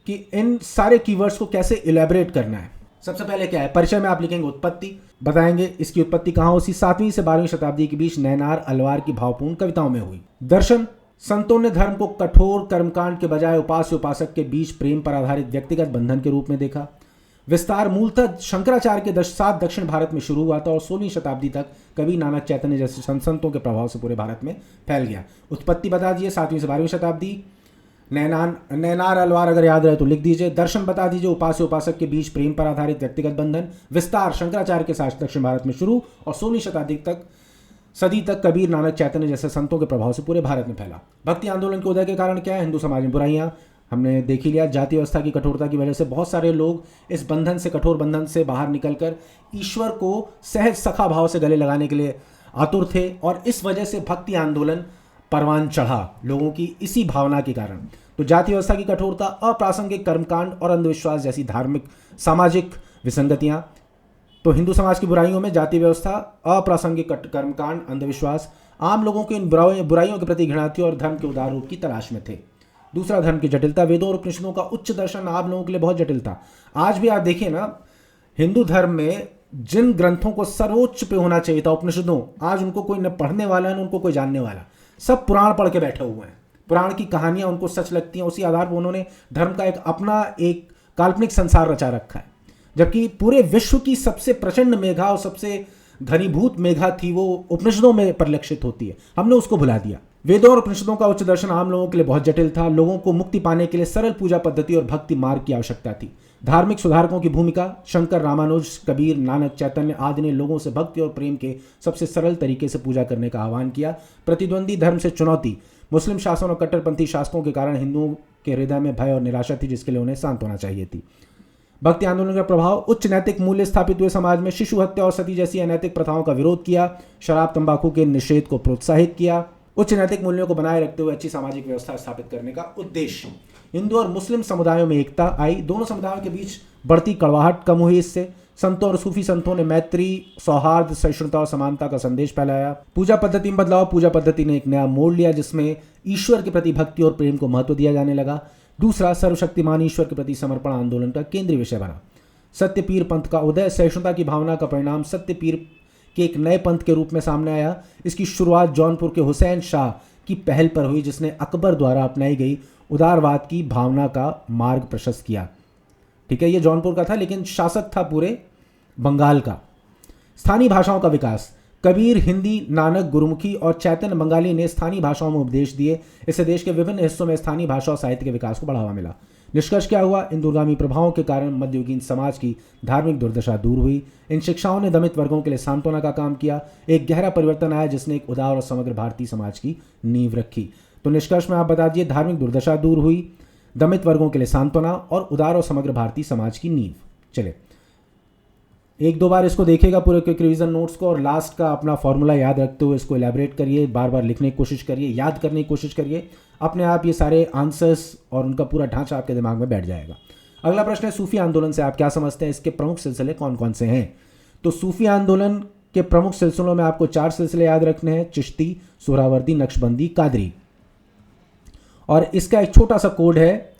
कि इन सारे कीवर्ड्स को कैसे इलैबोरेट करना है। सबसे पहले क्या है, परिचय में आप लिखेंगे उत्पत्ति, बताएंगे इसकी उत्पत्ति कहाँ उसी 7वीं से 12वीं शताब्दी के बीच नैनार अलवार की भावपूर्ण कविताओं में हुई। दर्शन, संतों ने धर्म को कठोर कर्मकांड के बजाय उपास्य उपासक के बीच प्रेम पर आधारित व्यक्तिगत बंधन के रूप में देखा। विस्तार मूलतः शंकराचार्य के साथ दक्षिण भारत में शुरू हुआ था और 16वीं शताब्दी तक कबीर, नानक, चैतन्य जैसे संतों के प्रभाव से पूरे भारत में फैल गया। उत्पत्ति बता दीजिए 7वीं से 12वीं शताब्दी। नैनार अलवार अगर याद रहे तो लिख दीजिए। दर्शन बता दीजिए उपास्य उपासक के बीच प्रेम पर आधारित व्यक्तिगत बंधन। विस्तार शंकराचार्य के साथ दक्षिण भारत में शुरू और 16वीं शताब्दी तक सदी तक कबीर, नानक, चैतन्य जैसे संतों के प्रभाव से पूरे भारत में फैला। भक्ति आंदोलन के उदय के कारण क्या है, हिंदू समाज में बुराइयां हमने देख ही लिया। जाति व्यवस्था की कठोरता की वजह से बहुत सारे लोग इस बंधन से, कठोर बंधन से बाहर निकलकर ईश्वर को सहज सखा भाव से गले लगाने के लिए आतुर थे और इस वजह से भक्ति आंदोलन परवान चढ़ा लोगों की इसी भावना के कारण। तो जाति व्यवस्था की कठोरता, अप्रासंगिक कर्मकांड और अंधविश्वास जैसी धार्मिक सामाजिक विसंगतियां। तो हिंदू समाज की बुराइयों में जाति व्यवस्था, अप्रासंगिक कर्मकांड, अंधविश्वास आम लोगों के इन बुराइयों के प्रति घृणा थी और धर्म के उदार रूप की तलाश में थे। दूसरा, धर्म की जटिलता, वेदों और उपनिषदों का उच्च दर्शन आम लोगों के लिए बहुत जटिल था। आज भी आप देखिए ना, हिंदू धर्म में जिन ग्रंथों को सर्वोच्च पे होना चाहिए था, उपनिषदों, आज उनको कोई न पढ़ने वाला है न उनको कोई जानने वाला। सब पुराण पढ़ के बैठे हुए हैं। पुराण की कहानियां उनको सच लगती हैं, उसी आधार पर उन्होंने धर्म का एक अपना एक काल्पनिक संसार रचा रखा है। जबकि पूरे विश्व की सबसे प्रचंड मेघा और सबसे घनीभूत मेघा थी वो उपनिषदों में परिलक्षित होती है, हमने उसको भुला दिया। वेदों और उपनिषदों का उच्च दर्शन आम लोगों के लिए बहुत जटिल था। लोगों को मुक्ति पाने के लिए सरल पूजा पद्धति और भक्ति मार्ग की आवश्यकता थी। धार्मिक सुधारकों की भूमिका, शंकर, रामानुज, कबीर, नानक, चैतन्य आदि ने लोगों से भक्ति और प्रेम के सबसे सरल तरीके से पूजा करने का आह्वान किया। प्रतिद्वंदी धर्म से चुनौती, मुस्लिम शासन और कट्टरपंथी शासकों के कारण हिंदुओं के हृदय में भय और निराशा थी, जिसके लिए उन्हें शांत होना चाहिए थी। भक्ति आंदोलन का प्रभाव, उच्च नैतिक मूल्य स्थापित हुए समाज में शिशु हत्या और सती जैसी अनैतिक प्रथाओं का विरोध किया। शराब, तंबाकू के निषेध को प्रोत्साहित किया। उच्च नैतिक मूल्यों को बनाए रखते हुए अच्छी सामाजिक व्यवस्था स्थापित करने का उद्देश्य। हिंदू और मुस्लिम समुदायों में एकता आई। दोनों समुदायों के बीच बढ़ती कड़वाहट कम हुई। इससे संतों और सूफी संतों ने मैत्री, सौहार्द, सहिष्णुता और समानता का संदेश फैलाया। पूजा पद्धति में बदलाव, पूजा पद्धति ने एक नया मोड़ लिया जिसमें ईश्वर के प्रति भक्ति और प्रेम को महत्व दिया जाने लगा। दूसरा, सर्वशक्तिमान ईश्वर के प्रति समर्पण आंदोलन का केंद्रीय विषय बना। सत्यपीर पंथ का उदय, सहिष्णुता की भावना का परिणाम सत्यपीर के एक नए पंथ के रूप में सामने आया। इसकी शुरुआत जौनपुर के हुसैन शाह की पहल पर हुई, जिसने अकबर द्वारा अपनाई गई उदारवाद की भावना का मार्ग प्रशस्त किया। ठीक है, ये जौनपुर का था लेकिन शासक था पूरे बंगाल का। स्थानीय भाषाओं का विकास, कबीर हिंदी, नानक गुरुमुखी और चैतन्य बंगाली ने स्थानीय भाषाओं में उपदेश दिए। इससे देश के विभिन्न हिस्सों में स्थानीय भाषा और साहित्य के विकास को बढ़ावा मिला। निष्कर्ष क्या हुआ, इन दूरगामी प्रभावों के कारण मध्ययुगीन समाज की धार्मिक दुर्दशा दूर हुई। इन शिक्षाओं ने दमित वर्गों के लिए सांत्वना का काम किया। एक गहरा परिवर्तन आया जिसने एक उदार और समग्र भारतीय समाज की नींव रखी। तो निष्कर्ष में आप बता दीजिए, धार्मिक दुर्दशा दूर हुई, दमित वर्गों के लिए सांत्वना और उदार और समग्र भारतीय समाज की नींव। चले एक दो बार इसको देखिएगा पूरे क्विक रिवीजन नोट्स को और लास्ट का अपना फॉर्मूला याद रखते हुए इसको इलैबोरेट करिए, बार बार लिखने की कोशिश करिए, याद करने की कोशिश करिए। अपने आप ये सारे आंसर्स और उनका पूरा ढांचा आपके दिमाग में बैठ जाएगा। अगला प्रश्न है, सूफी आंदोलन से आप क्या समझते हैं, इसके प्रमुख सिलसिले कौन कौन से हैं। तो सूफी आंदोलन के प्रमुख सिलसिलों में आपको 4 सिलसिले याद रखने हैं, चिश्ती, सोहरावर्दी, नक्शबंदी, कादरी। और इसका एक छोटा सा कोड है,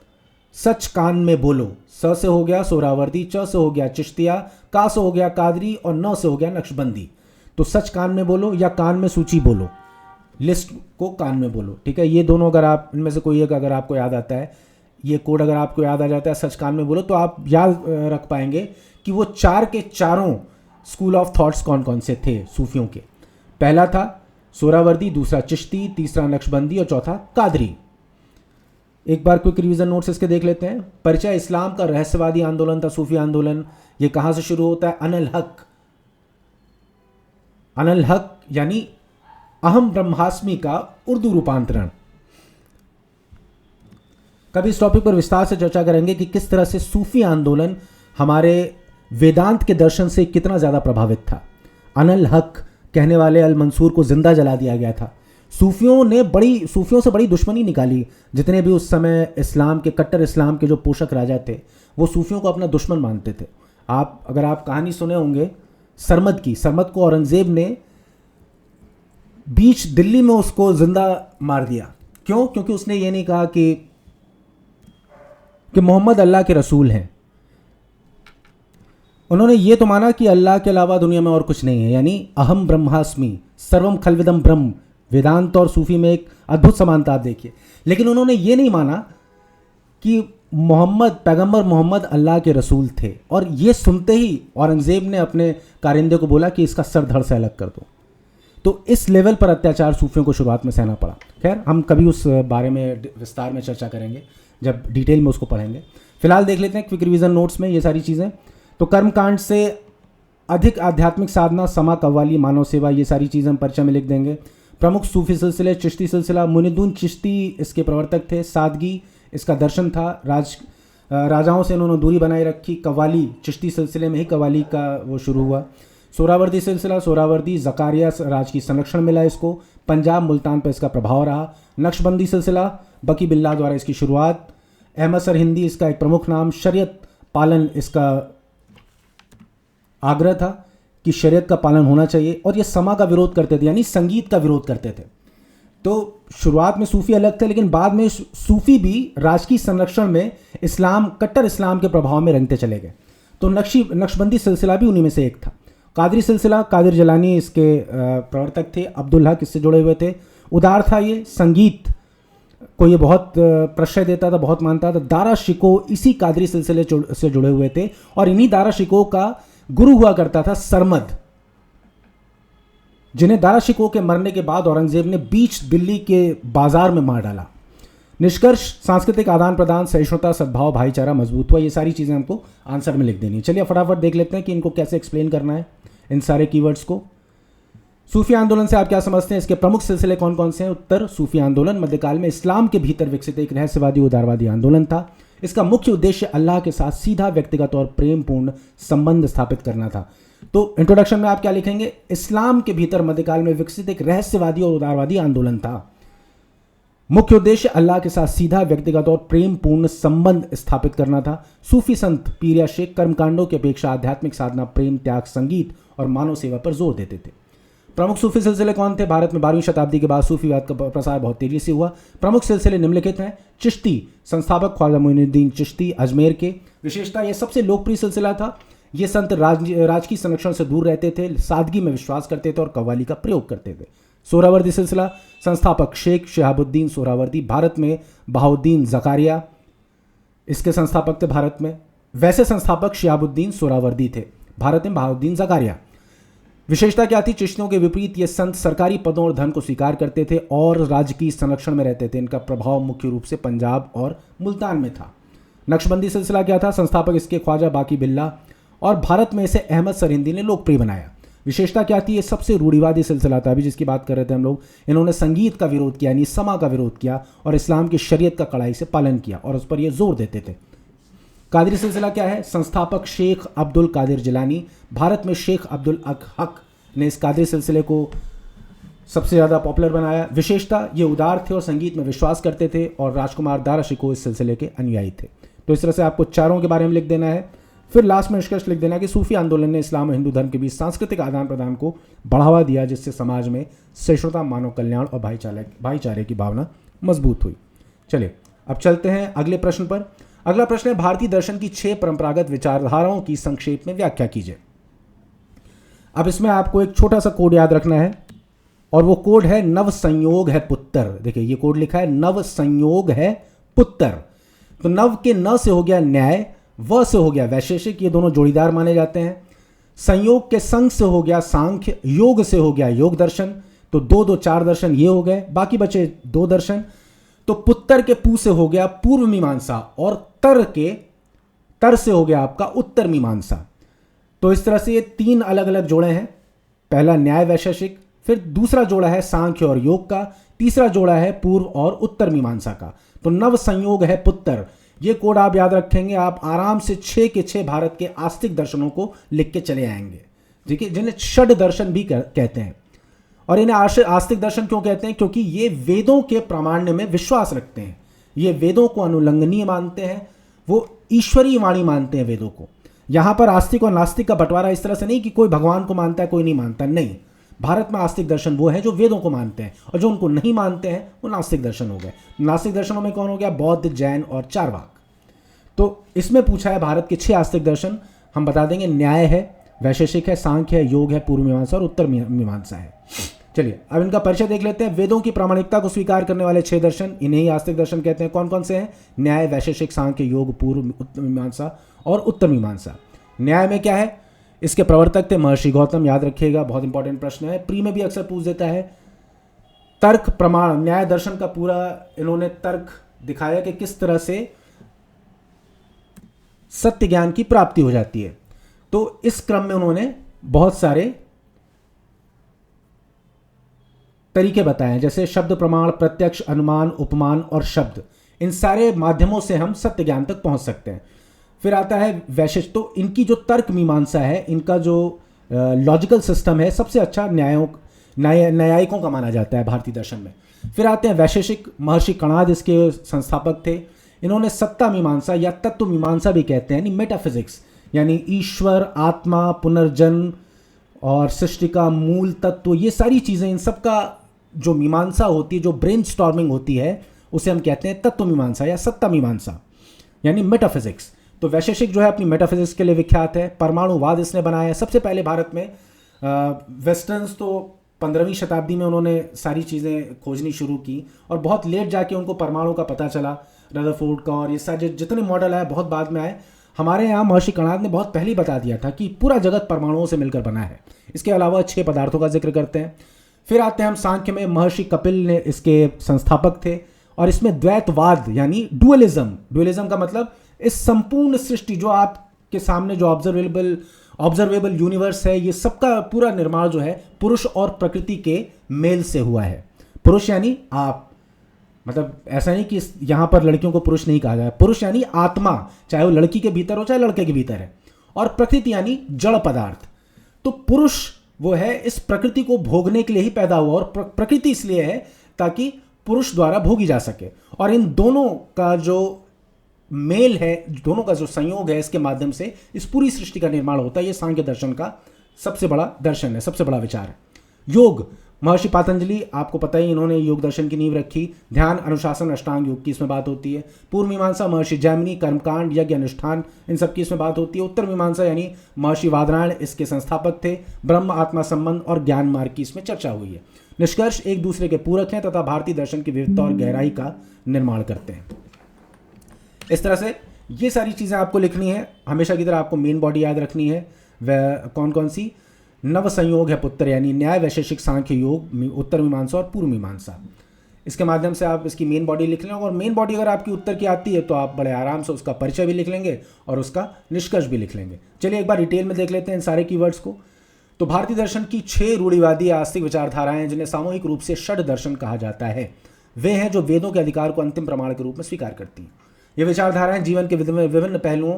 सच कान में बोलो। स से हो गया सोहरावर्दी, च से हो गया चिश्तिया, का से हो गया कादरी और न से हो गया नक्शबंदी। तो सच कान में बोलो या कान में सूची बोलो, लिस्ट को कान में बोलो। ठीक है, ये दोनों अगर आप इनमें से कोई एक अगर आपको याद आता है, ये कोड अगर आपको याद आ जाता है सच कान में बोलो, तो आप याद रख पाएंगे कि वो 4 के चारों स्कूल ऑफ थॉट्स कौन कौन से थे सूफियों के। पहला था सोहरावर्दी, दूसरा चिश्ती, तीसरा नक्शबंदी और चौथा कादरी। एक बार क्विक रिवीजन नोट्स इसके देख लेते हैं। परिचय, इस्लाम का रहस्यवादी आंदोलन था, सूफी आंदोलन। ये कहां से शुरू होता है? अनल हक, अनल हक यानी अहम ब्रह्मास्मि का उर्दू रूपांतरण। कभी इस टॉपिक पर विस्तार से चर्चा करेंगे कि किस तरह से सूफी आंदोलन हमारे वेदांत के दर्शन से कितना ज़्यादा प्रभावित था। अनल हक कहने वाले अल मंसूर को जिंदा जला दिया गया था। सूफियों से बड़ी दुश्मनी निकाली। जितने भी उस समय इस्लाम के, कट्टर इस्लाम के जो पोषक राजा थे, वो सूफियों को अपना दुश्मन मानते थे। अगर आप कहानी सुने होंगे सरमद को औरंगजेब ने बीच दिल्ली में उसको जिंदा मार दिया। क्यों? क्योंकि उसने ये नहीं कहा कि मोहम्मद अल्लाह के रसूल हैं। उन्होंने ये तो माना कि अल्लाह के अलावा दुनिया में और कुछ नहीं है, यानी अहम ब्रह्मास्मि, सर्वम खलविदम ब्रह्म। वेदांत और सूफी में एक अद्भुत समानता आप देखिए। लेकिन उन्होंने ये नहीं माना कि पैगंबर मोहम्मद अल्लाह के रसूल थे। और ये सुनते ही औरंगजेब ने अपने कारिंदे को बोला कि इसका सर धड़ से अलग कर दो। तो इस लेवल पर अत्याचार सूफियों को शुरुआत में सहना पड़ा। खैर, हम कभी उस बारे में विस्तार में चर्चा करेंगे जब डिटेल में उसको पढ़ेंगे। फिलहाल देख लेते हैं क्विक रिवीजन नोट्स में ये सारी चीज़ें। तो कर्मकांड से अधिक आध्यात्मिक साधना, समा, कव्वाली, मानव सेवा, ये सारी चीज़ें हम परिचय में लिख देंगे। प्रमुख सूफी सिलसिले, चिश्ती सिलसिला, मुनिदुन चिश्ती इसके प्रवर्तक थे। सादगी इसका दर्शन था। राजाओं से इन्होंने दूरी बनाए रखी। कव्वाली, चिश्ती सिलसिले में ही कव्वाली का वो शुरू हुआ। सोहरावर्दी सिलसिला, सोहरावर्दी ज़कारिया राज की संरक्षण मिला इसको। पंजाब, मुल्तान पर इसका प्रभाव रहा। नक्शबंदी सिलसिला, बकी बिल्ला द्वारा इसकी शुरुआत। अहमद सरहिंदी इसका एक प्रमुख नाम। शरीयत पालन इसका आग्रह था कि शरीयत का पालन होना चाहिए। और ये समा का विरोध करते थे, यानी संगीत का विरोध करते थे। तो शुरुआत में सूफी अलग थे, लेकिन बाद में सूफी भी राजकीय संरक्षण में कट्टर इस्लाम के प्रभाव में रंगते चले गए। तो नक्शबंदी सिलसिला भी उन्हीं में से एक था। कादरी सिलसिला, कादिर जिलानी इसके प्रवर्तक थे। अब्दुल हक इससे जुड़े हुए थे। उदार था ये, संगीत को ये बहुत प्रश्रय देता था, बहुत मानता था। दारा शिको इसी कादरी सिलसिले से जुड़े हुए थे। और इन्हीं दारा शिको का गुरु हुआ करता था सरमद, जिन्हें दारा शिको के मरने के बाद औरंगजेब ने बीच दिल्ली के बाजार में मार डाला। निष्कर्ष, सांस्कृतिक आदान प्रदान, सहिष्णुता, सद्भाव, भाईचारा मजबूत हुआ। ये सारी चीज़ें हमको आंसर में लिख देनी है। चलिए फटाफट देख लेते हैं कि इनको कैसे एक्सप्लेन करना है, इन सारे कीवर्ड्स को। सूफी आंदोलन से आप क्या समझते हैं? इसके प्रमुख सिलसिले कौन कौन से हैं? उत्तर, सूफी आंदोलन मध्यकाल में इस्लाम के भीतर विकसित एक रहस्यवादी उदारवादी आंदोलन था। इसका मुख्य उद्देश्य अल्लाह के साथ सीधा व्यक्तिगत और प्रेमपूर्ण संबंध स्थापित करना था। तो इंट्रोडक्शन में आप क्या लिखेंगे? इस्लाम के भीतर मध्यकाल में विकसित एक रहस्यवादी और उदारवादी आंदोलन था। मुख्य उद्देश्य अल्लाह के साथ सीधा व्यक्तिगत और प्रेमपूर्ण संबंध स्थापित करना था। सूफी संत पीर या शेख कर्मकांडों की अपेक्षा आध्यात्मिक साधना, प्रेम, त्याग, संगीत और मानव सेवा पर जोर देते थे। प्रमुख सूफी सिलसिले कौन थे? भारत में 12वीं शताब्दी के बाद सूफीवाद का प्रसार बहुत तेजी से हुआ। प्रमुख सिलसिले निम्नलिखित हैं। चिश्ती, संस्थापक ख्वाजा मोइनुद्दीन चिश्ती अजमेर के। विशेषता, यह सबसे लोकप्रिय सिलसिला था। ये संत राजकीय संरक्षण से दूर रहते थे, सादगी में विश्वास करते थे और कव्वाली का प्रयोग करते थे। सोहरावर्दी सिलसिला, संस्थापक शेख शिहाबुद्दीन सोहरावर्दी, भारत में बहाउद्दीन ज़कारिया इसके संस्थापक थे। भारत में वैसे संस्थापक शिहाबुद्दीन सोहरावर्दी थे, भारत में बहाउद्दीन ज़कारिया। विशेषता क्या थी? चिश्तियों के विपरीत ये संत सरकारी पदों और धन को स्वीकार करते थे और राजकीय संरक्षण में रहते थे। इनका प्रभाव मुख्य रूप से पंजाब और मुल्तान में था। नक्शबंदी सिलसिला क्या था? संस्थापक इसके ख्वाजा बाकी बिल्ला और भारत में इसे अहमद सरहिंदी ने लोकप्रिय बनाया। विशेषता क्या थी? ये सबसे रूढ़िवादी सिलसिला था, अभी जिसकी बात कर रहे थे हम लोग। इन्होंने संगीत का विरोध किया, यानी समा का विरोध किया और इस्लाम की शरीयत का कड़ाई से पालन किया और उस पर यह जोर देते थे। कादरी सिलसिला क्या है? संस्थापक शेख अब्दुल कादिर जिलानी, भारत में शेख अब्दुल हक ने इस कादरी सिलसिले को सबसे ज़्यादा पॉपुलर बनाया। विशेषता, ये उदार थे और संगीत में विश्वास करते थे और राजकुमार दारा शिको इस सिलसिले के अनुयायी थे। तो इस तरह से आपको चारों के बारे में लिख देना है। फिर लास्ट में निष्कर्ष लिख देना कि सूफी आंदोलन ने इस्लाम और हिंदू धर्म के बीच सांस्कृतिक आदान प्रदान को बढ़ावा दिया, जिससे समाज में सहिष्णुता, मानव कल्याण और भाईचारे की भावना मजबूत हुई। चलिए अब चलते हैं अगले प्रश्न पर। अगला प्रश्न है, भारतीय दर्शन की 6 परंपरागत विचारधाराओं की संक्षेप में व्याख्या कीजिए। अब इसमें आपको एक छोटा सा कोड याद रखना है और वो कोड है नव संयोग है पुत्र। देखिए ये कोड लिखा है नव संयोग है पुत्र। तो नव के न से हो गया न्याय, व से हो गया वैशेषिक, ये दोनों जोड़ीदार माने जाते हैं। संयोग के संग से हो गया सांख्य, योग से हो गया योग दर्शन, तो दो दो चार दर्शन ये हो गए, बाकी बचे दो दर्शन। तो पुत्तर के पू से हो गया पूर्व मीमांसा और तर से हो गया आपका उत्तर मीमांसा। तो इस तरह से ये तीन अलग अलग जोड़े हैं। पहला न्याय वैशेषिक, फिर दूसरा जोड़ा है सांख्य और योग का, तीसरा जोड़ा है पूर्व और उत्तर मीमांसा का। तो नव संयोग है पुत्तर। ये कोड आप याद रखेंगे, आप आराम से 6 के 6 भारत के आस्तिक दर्शनों को लिख के चले आएंगे, ठीक है, जिन्हें षड दर्शन भी कहते हैं। और इन्हें आस्तिक दर्शन क्यों कहते हैं? क्योंकि ये वेदों के प्रामाण्य में विश्वास रखते हैं, ये वेदों को अनुलंघनीय मानते हैं, वो ईश्वरीय वाणी मानते हैं वेदों को। यहां पर आस्तिक और नास्तिक का बंटवारा इस तरह से नहीं कि कोई भगवान को मानता है कोई नहीं मानता, नहीं। भारत में आस्तिक दर्शन वो है जो वेदों को मानते हैं, और जो उनको नहीं मानते हैं वो नास्तिक दर्शन हो गए। नास्तिक दर्शनों में कौन हो गया? बौद्ध, जैन और चारवाक। तो इसमें पूछा है भारत के 6 आस्तिक दर्शन, हम बता देंगे। न्याय है, वैशेषिक है, सांख्य है, योग है, पूर्व मीमांसा और उत्तर मीमांसा है। चलिए अब इनका परिचय देख लेते हैं। वेदों की प्रामाणिकता को स्वीकार करने वाले 6 दर्शन, इन्हें ही आस्तिक दर्शन कहते हैं। कौन कौन से हैं? न्याय, वैशेषिक, सांख्य, योग, पूर्व मीमांसा और उत्तर मीमांसा। न्याय में क्या है? इसके प्रवर्तक थे महर्षि गौतम, याद रखिएगा, बहुत इंपॉर्टेंट प्रश्न है, प्री में भी अक्सर पूछ देता है। तर्क प्रमाण, न्याय दर्शन का पूरा इन्होंने तर्क दिखाया कि किस तरह से सत्य ज्ञान की प्राप्ति हो जाती है। तो इस क्रम में उन्होंने बहुत सारे तरीके बताए हैं, जैसे शब्द प्रमाण, प्रत्यक्ष, अनुमान, उपमान और शब्द। इन सारे माध्यमों से हम सत्य ज्ञान तक पहुंच सकते हैं। फिर आता है वैशेषिक। तो इनकी जो तर्क मीमांसा है, इनका जो लॉजिकल सिस्टम है, सबसे अच्छा न्यायिकों का माना जाता है भारतीय दर्शन में। फिर आते हैं वैशेषिक। महर्षि कणाद इसके संस्थापक थे। इन्होंने सत्ता मीमांसा या तत्व मीमांसा भी कहते हैं, यानी मेटाफिजिक्स, यानी ईश्वर, आत्मा, पुनर्जन्म और सृष्टि का मूल तत्व, ये सारी चीज़ें, इन सब का जो मीमांसा होती है, जो ब्रेन स्टॉर्मिंग होती है, उसे हम कहते हैं तत्व मीमांसा या सत्ता मीमांसा, यानी मेटाफिजिक्स। तो वैशेषिक जो है अपनी मेटाफिजिक्स के लिए विख्यात है। परमाणुवाद इसने बनाया है सबसे पहले भारत में। वेस्टर्न्स तो 15वीं शताब्दी में उन्होंने सारी चीज़ें खोजनी शुरू की, और बहुत लेट जाके उनको परमाणु का पता चला, रदरफोर्ड का, और ये सारे जितने मॉडल आए बहुत बाद में आए। हमारे यहाँ महर्षि कणाद ने बहुत पहले ही बता दिया था कि पूरा जगत परमाणुओं से मिलकर बना है। इसके अलावा 6 पदार्थों का जिक्र करते हैं। फिर आते हैं हम सांख्य में। महर्षि कपिल ने इसके संस्थापक थे, और इसमें द्वैतवाद यानी डुअलिज्म का मतलब इस संपूर्ण सृष्टि जो आपके सामने जो ऑब्जर्वेबल यूनिवर्स है, ये सबका पूरा निर्माण जो है पुरुष और प्रकृति के मेल से हुआ है। पुरुष यानी आप, मतलब ऐसा नहीं कि यहाँ पर लड़कियों को पुरुष नहीं कहा जाए, पुरुष यानी आत्मा, चाहे वो लड़की के भीतर हो चाहे लड़के के भीतर है, और प्रकृति यानी जड़ पदार्थ। तो पुरुष वो है इस प्रकृति को भोगने के लिए ही पैदा हुआ, और प्रकृति इसलिए है ताकि पुरुष द्वारा भोगी जा सके। और इन दोनों का जो मेल है, दोनों का जो संयोग है, इसके माध्यम से इस पूरी सृष्टि का निर्माण होता है। ये सांख्य दर्शन का सबसे बड़ा दर्शन है, सबसे बड़ा विचार है। योग, महर्षि पातंजलि, आपको पता ही, इन्होंने योग दर्शन की नींव रखी। ध्यान, अनुशासन, अष्टांग योग की इसमें बात होती है। पूर्व मीमांसा महर्षि जैमिनी, कर्मकांड, यज्ञ, अनुष्ठान, इन सब की इसमें बात होती है। उत्तर मीमांसा यानी महर्षि वादरायण इसके संस्थापक थे। ब्रह्म आत्मा संबंध और ज्ञान मार्ग की इसमें चर्चा हुई है। निष्कर्ष एक दूसरे के पूरक हैं तथा भारतीय दर्शन की विविधता और गहराई का निर्माण करते हैं। इस तरह से ये सारी चीज़ें आपको लिखनी है। हमेशा की तरह आपको मेन बॉडी याद रखनी है। वह कौन कौन सी? नव संयोग है पुत्र, यानी न्याय, वैशेषिक, सांख्य, योग, उत्तर मीमांसा और पूर्व मीमांसा। इसके माध्यम से आप इसकी मेन बॉडी लिख लें, और मेन बॉडी अगर आपकी उत्तर की आती है तो आप बड़े आराम से उसका परिचय भी लिख लेंगे और उसका निष्कर्ष भी लिख लेंगे। चलिए एक बार डिटेल में देख लेते हैं इन सारे कीवर्ड्स को। तो भारतीय दर्शन की 6 रूढ़िवादी आस्तिक विचारधाराएं, जिन्हें सामूहिक रूप से षड दर्शन कहा जाता है, वे हैं जो वेदों के अधिकार को अंतिम प्रमाण के रूप में स्वीकार करती हैं। ये विचारधाराएं जीवन के विभिन्न पहलुओं,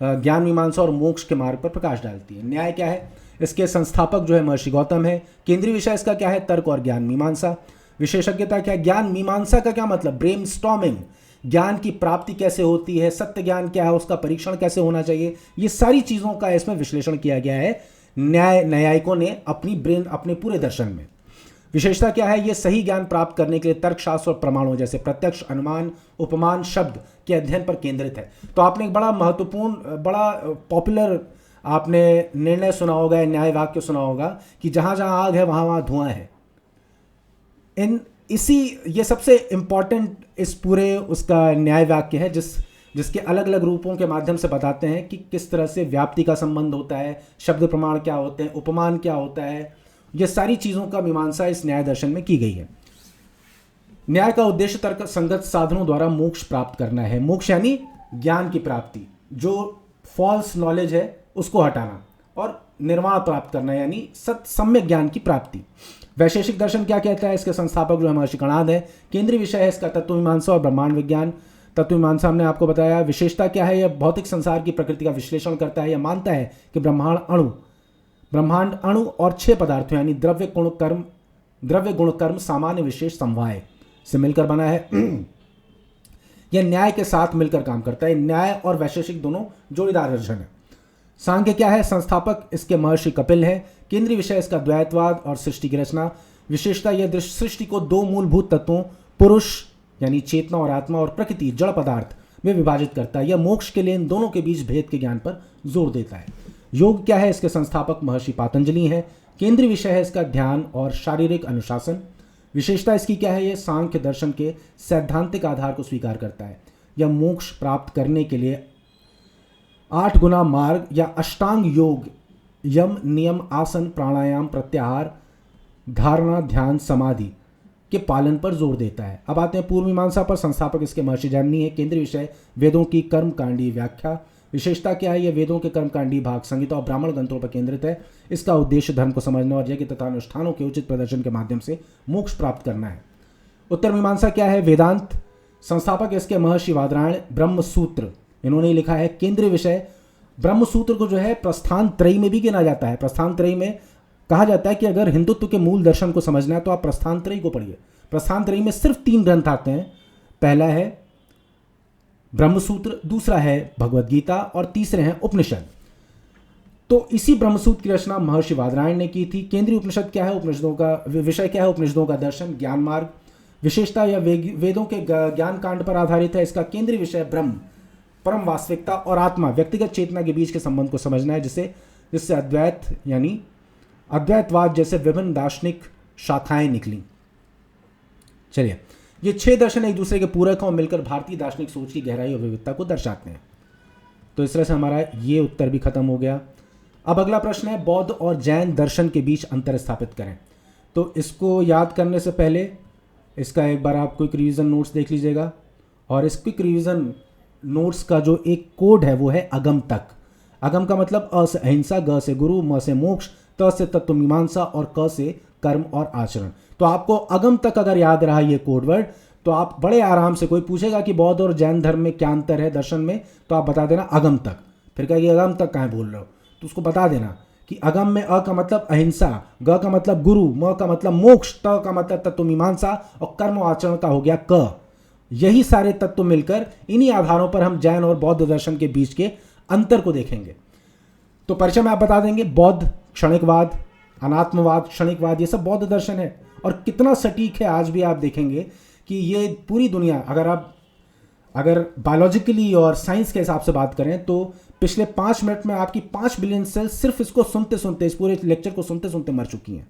ज्ञान, मीमांसा और मोक्ष के मार्ग पर प्रकाश डालती है। न्याय क्या है? इसके संस्थापक जो है महर्षि गौतम है। केंद्रीय विषय इसका क्या है? तर्क और ज्ञान मीमांसा। विशेषज्ञता क्या है? ज्ञान मीमांसा का क्या मतलब? ब्रेनस्टॉर्मिंग, ज्ञान की प्राप्ति कैसे होती है, सत्य ज्ञान क्या है, उसका परीक्षण कैसे होना चाहिए, ये सारी चीज़ों का इसमें विश्लेषण किया गया है न्यायिकों ने अपने पूरे दर्शन में। विशेषता क्या है? ये सही ज्ञान प्राप्त करने के लिए तर्कशास्त्र और प्रमाणों जैसे प्रत्यक्ष, अनुमान, उपमान, शब्द के अध्ययन पर केंद्रित है। तो आपने एक बड़ा महत्वपूर्ण, बड़ा पॉपुलर आपने निर्णय सुना होगा, न्याय वाक्य सुना होगा कि जहां जहां आग है वहां वहां धुआं है। ये सबसे इंपॉर्टेंट इस पूरे उसका न्याय वाक्य है, जिसके अलग अलग रूपों के माध्यम से बताते हैं कि किस तरह से व्याप्ति का संबंध होता है, शब्द प्रमाण क्या होते हैं, उपमान क्या होता है, ये सारी चीज़ों का मीमांसा इस न्याय दर्शन में की गई है। न्याय का उद्देश्य तर्क संगत साधनों द्वारा मोक्ष प्राप्त करना है। मोक्ष यानी ज्ञान की प्राप्ति, जो फॉल्स नॉलेज है उसको हटाना, और निर्वाण प्राप्त करना यानी सम्यक ज्ञान की प्राप्ति। वैशेषिक दर्शन क्या कहता है? इसके संस्थापक जो है महर्षि कणाद है। केंद्रीय विषय है इसका तत्वमीमांसा और ब्रह्मांड विज्ञान। तत्वमीमांसा हमने आपको बताया। विशेषता क्या है? यह भौतिक संसार की प्रकृति का विश्लेषण करता है। यह मानता है कि ब्रह्मांड अणु और 6 पदार्थों यानी द्रव्य गुण कर्म सामान्य विशेष समवाय से मिलकर बना है। यह न्याय के साथ मिलकर काम करता है। न्याय और वैशेषिक दोनों जोड़ीदार दर्शन है। सांख्य क्या है? संस्थापक इसके महर्षि कपिल है। केंद्रीय विषय इसका द्वैतवाद और सृष्टि की रचना। विशेषता यह सृष्टि को 2 मूलभूत तत्वों पुरुष यानी चेतना और आत्मा और प्रकृति जड़ पदार्थ में विभाजित करता है। यह मोक्ष के लिए इन दोनों के बीच भेद के ज्ञान पर जोर देता है। योग क्या है? इसके संस्थापक महर्षि पातंजलि हैं। केंद्रीय विषय है इसका ध्यान और शारीरिक अनुशासन। विशेषता इसकी क्या है? यह सांख्य दर्शन के सैद्धांतिक आधार को स्वीकार करता है। यह मोक्ष प्राप्त करने के लिए 8 गुना मार्ग या अष्टांग योग, यम नियम आसन प्राणायाम प्रत्याहार धारणा ध्यान समाधि के पालन पर जोर देता है। अब आते हैं पूर्व मीमांसा पर। संस्थापक इसके महर्षि जैमिनी है। केंद्रीय विषय वेदों की कर्मकांडी व्याख्या। विशेषता क्या है? यह वेदों के कर्मकांडी भाग संहिता और ब्राह्मण ग्रंथों पर केंद्रित है। इसका उद्देश्य धर्म को समझना और यज्ञ तथा अनुष्ठानों के उचित प्रदर्शन के माध्यम से मोक्ष प्राप्त करना है। उत्तर मीमांसा क्या है? वेदांत। संस्थापक इसके महर्षि बादरायण। ब्रह्म सूत्र इन्होंने लिखा है। केंद्रीय विषय ब्रह्म सूत्र को जो है प्रस्थान त्रयी में भी गिना जाता है। प्रस्थान त्रयी में कहा जाता है कि अगर हिंदुत्व के मूल दर्शन को समझना है तो आप प्रस्थान त्रयी को पढ़िए। प्रस्थान त्रयी में सिर्फ 3 ग्रंथ आते हैं। पहला है ब्रह्मसूत्र, दूसरा है भगवद गीता और तीसरे हैं उपनिषद। तो इसी ब्रह्मसूत्र की रचना महर्षि बादरायण ने की थी। केंद्रीय उपनिषद क्या है? उपनिषदों का विषय क्या है? उपनिषदों का दर्शन ज्ञान मार्ग। विशेषता यह वेदों के ज्ञान कांड पर आधारित है। इसका केंद्रीय विषय ब्रह्म, परम वास्तविकता और आत्मा व्यक्तिगत चेतना के बीच के संबंध को समझना है, जिससे अद्वैत यानी अद्वैतवाद जैसे विभिन्न दार्शनिक शाखाएं निकली। चलिए, ये 6 दर्शन एक दूसरे के पूरक और मिलकर भारतीय दार्शनिक सोच की गहराई और विविधता को दर्शाते हैं। तो इस तरह से हमारा ये उत्तर भी खत्म हो गया। अब अगला प्रश्न है, बौद्ध और जैन दर्शन के बीच अंतर स्थापित करें। तो इसको याद करने से पहले इसका एक बार आप क्विक रिवीजन नोट्स देख लीजिएगा। और इस क्विक रिवीजन नोट्स का जो एक कोड है वो है अगम तक। अगम का मतलब अ से अहिंसा, ग से गुरु, म से मोक्ष, त से तत्व मीमांसा और क से कर्म और आचरण। तो आपको अगम तक अगर याद रहा ये कोड वर्ड तो आप बड़े आराम से, कोई पूछेगा कि बौद्ध और जैन धर्म में क्या अंतर है दर्शन में, तो आप बता देना अगम तक। फिर कहेंगे अगम तक कहाँ बोल रहे हो, तो उसको बता देना कि अगम में अ का मतलब अहिंसा, ग का मतलब गुरु, म का मतलब मोक्ष, त का मतलब तत्व मीमांसा और कर्म और आचरण का हो गया क। यही सारे तत्व मिलकर इन्हीं आधारों पर हम जैन और बौद्ध दर्शन के बीच के अंतर को देखेंगे। तो परिचय में आप बता देंगे, बौद्ध क्षणिकवाद, अनात्मवाद, क्षणिकवाद, ये सब बौद्ध दर्शन है। और कितना सटीक है आज भी आप देखेंगे कि ये पूरी दुनिया, अगर बायोलॉजिकली और साइंस के हिसाब से बात करें तो पिछले 5 मिनट में आपकी 5 बिलियन सेल सिर्फ इसको सुनते सुनते, इस पूरे लेक्चर को सुनते सुनते मर चुकी हैं।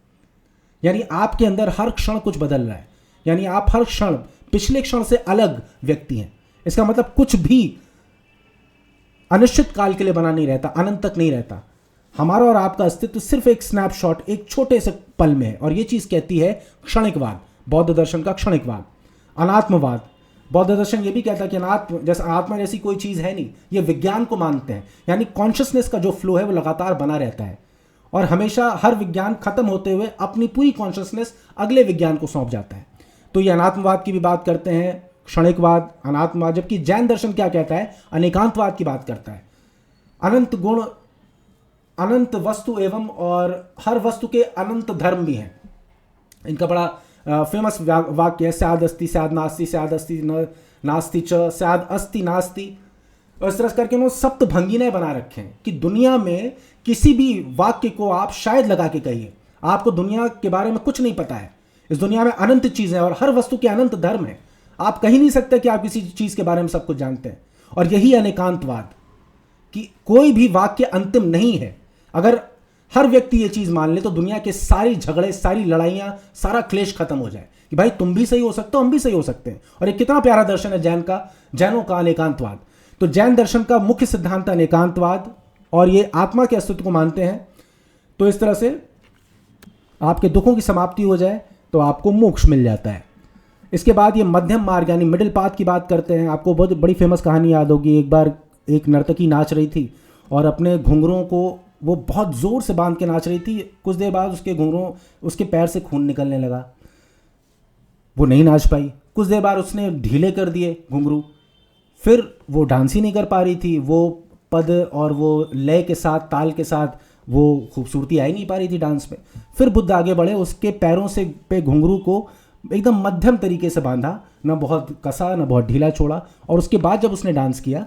यानी आपके अंदर हर क्षण कुछ बदल रहा है, यानी आप हर क्षण पिछले क्षण से अलग व्यक्ति हैं। इसका मतलब कुछ भी अनिश्चित काल के लिए बना नहीं रहता, अनंत तक नहीं रहता। हमारा और आपका अस्तित्व सिर्फ एक स्नैपशॉट, एक छोटे से पल में है। और ये चीज कहती है क्षणिकवाद, बौद्ध दर्शन का क्षणिकवाद। अनात्मवाद, बौद्ध दर्शन ये भी कहता है कि आत्मा जैसी कोई चीज है नहीं, ये विज्ञान को मानते हैं। यानी कॉन्शियसनेस का जो फ्लो है वो लगातार बना रहता है और हमेशा हर विज्ञान खत्म होते हुए अपनी पूरी कॉन्शियसनेस अगले विज्ञान को सौंप जाता है। तो ये अनात्मवाद की भी बात करते हैं, क्षणिकवाद, अनात्मवाद। जबकि जैन दर्शन क्या कहता है, अनेकांतवाद की बात करता है। अनंत गुण, अनंत वस्तु एवं और हर वस्तु के अनंत धर्म भी हैं। इनका बड़ा फेमस वाक्य है, स्याद अस्ति स्याद नास्ति, स्याद अस्ति नास्ति च, स्याद अस्ति नास्ति। और इस तरह करके उन्होंने सप्त भंगिनाएं बना रखे हैं कि दुनिया में किसी भी वाक्य को आप शायद लगा के कहिए, आपको दुनिया के बारे में कुछ नहीं पता है। इस दुनिया में अनंत चीजें और हर वस्तु के अनंत धर्म है। आप कहीं नहीं सकते कि आप किसी चीज के बारे में सब कुछ जानते हैं। और यही अनेकांतवाद, कि कोई भी वाक्य अंतिम नहीं है। अगर हर व्यक्ति ये चीज मान ले तो दुनिया के सारी झगड़े, सारी लड़ाइयां, सारा क्लेश खत्म हो जाए कि भाई तुम भी सही हो सकते हो, हम भी सही हो सकते हैं। और एक कितना प्यारा दर्शन है जैनों का अनेकांतवाद। तो जैन दर्शन का मुख्य सिद्धांत अनेकांतवाद और ये आत्मा के अस्तित्व को मानते हैं। तो इस तरह से आपके दुखों की समाप्ति हो जाए तो आपको मोक्ष मिल जाता है। इसके बाद ये मध्यम मार्ग यानी मिडिल पाथ की बात करते हैं। आपको बहुत बड़ी फेमस कहानी याद होगी, एक बार एक नर्तकी नाच रही थी और अपने घुंघरों को वो बहुत ज़ोर से बांध के नाच रही थी। कुछ देर बाद उसके घुंघरों, उसके पैर से खून निकलने लगा, वो नहीं नाच पाई। कुछ देर बाद उसने ढीले कर दिए घुंघरू, फिर वो डांस ही नहीं कर पा रही थी। वो पद और वो लय के साथ, ताल के साथ वो खूबसूरती आ ही नहीं पा रही थी डांस में। फिर बुद्ध आगे बढ़े, उसके पैरों से पे घुंघरू को एकदम मध्यम तरीके से बांधा, ना बहुत कसा ना बहुत ढीला छोड़ा, और उसके बाद जब उसने डांस किया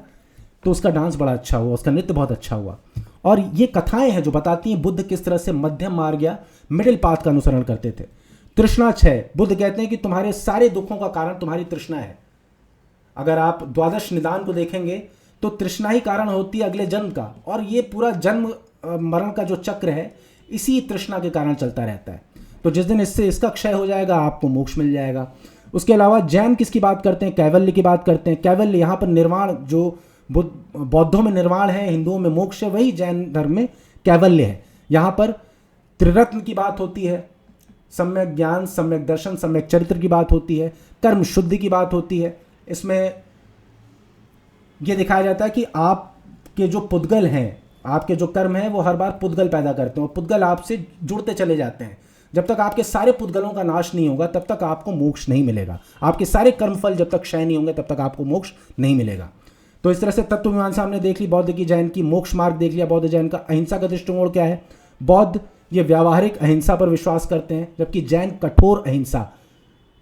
तो उसका डांस बड़ा अच्छा हुआ, उसका नृत्य बहुत अच्छा हुआ। और ये कथाएं हैं जो बताती हैं बुद्ध किस तरह से मध्यम मार्ग या मिडिल पाथ का अनुसरण करते थे। तृष्णा 6, बुद्ध कहते हैं कि तुम्हारे सारे दुखों का कारण तुम्हारी तृष्णा है। अगर आप द्वादश निदान को देखेंगे तो तृष्णा ही कारण होती है अगले जन्म का, और ये पूरा जन्म मरण का जो चक्र है इसी तृष्णा के कारण चलता रहता है। तो जिस दिन इससे इसका क्षय हो जाएगा आपको मोक्ष मिल जाएगा। उसके अलावा जैन किसकी बात करते हैं? कैवल्य की बात करते हैं। कैवल्य यहाँ पर निर्वाण, जो बौद्धों में निर्वाण है, हिंदुओं में मोक्ष है, वही जैन धर्म में कैवल्य है। यहाँ पर त्रिरत्न की बात होती है, सम्यक ज्ञान, सम्यक दर्शन, सम्यक चरित्र की बात होती है, कर्म शुद्धि की बात होती है। इसमें यह दिखाया जाता है कि आपके जो पुद्गल हैं, आपके जो कर्म हैं, वो हर बार पुद्गल पैदा करते हैं और पुद्गल आपसे जुड़ते चले जाते हैं। जब तक आपके सारे पुद्गलों का नाश नहीं होगा तब तक आपको मोक्ष नहीं मिलेगा। आपके सारे कर्मफल जब तक क्षय नहीं होंगे तब तक आपको मोक्ष नहीं मिलेगा। तो इस तरह से तत्व मीमांसा हमने देख ली, बौद्ध की, जैन की। मोक्ष मार्ग देख लिया बौद्ध जैन का। अहिंसा का दृष्टिकोण क्या है? बौद्ध ये व्यावहारिक अहिंसा पर विश्वास करते हैं, जबकि जैन कठोर अहिंसा,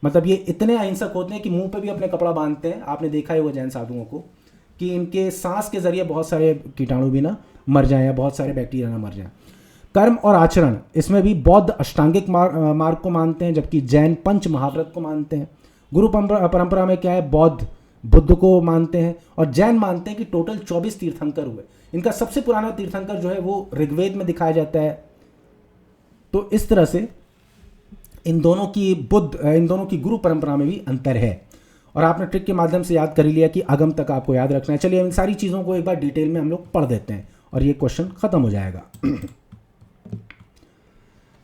मतलब ये इतने अहिंसक होते हैं कि मुंह पे भी अपने कपड़ा बांधते हैं। आपने देखा ही होगा जैन साधुओं को कि इनके सांस के जरिए बहुत सारे कीटाणु भी ना मर जाएं या बहुत सारे बैक्टीरिया ना मर जाएं। कर्म और आचरण, इसमें भी बौद्ध अष्टांगिक मार्ग को मानते हैं, जबकि जैन पंच महाव्रत को मानते हैं। गुरु परंपरा में क्या है? बौद्ध बुद्ध को मानते हैं और जैन मानते हैं कि टोटल 24 तीर्थंकर हुए। इनका सबसे पुराना तीर्थंकर जो है वो ऋग्वेद में दिखाया जाता है। तो इस तरह से इन दोनों की गुरु परंपरा में भी अंतर है। और आपने ट्रिक के माध्यम से याद कर ही लिया कि आगम तक आपको याद रखना है। चलिए इन सारी चीज़ों को एक बार डिटेल में हम लोग पढ़ देते हैं और ये क्वेश्चन खत्म हो जाएगा।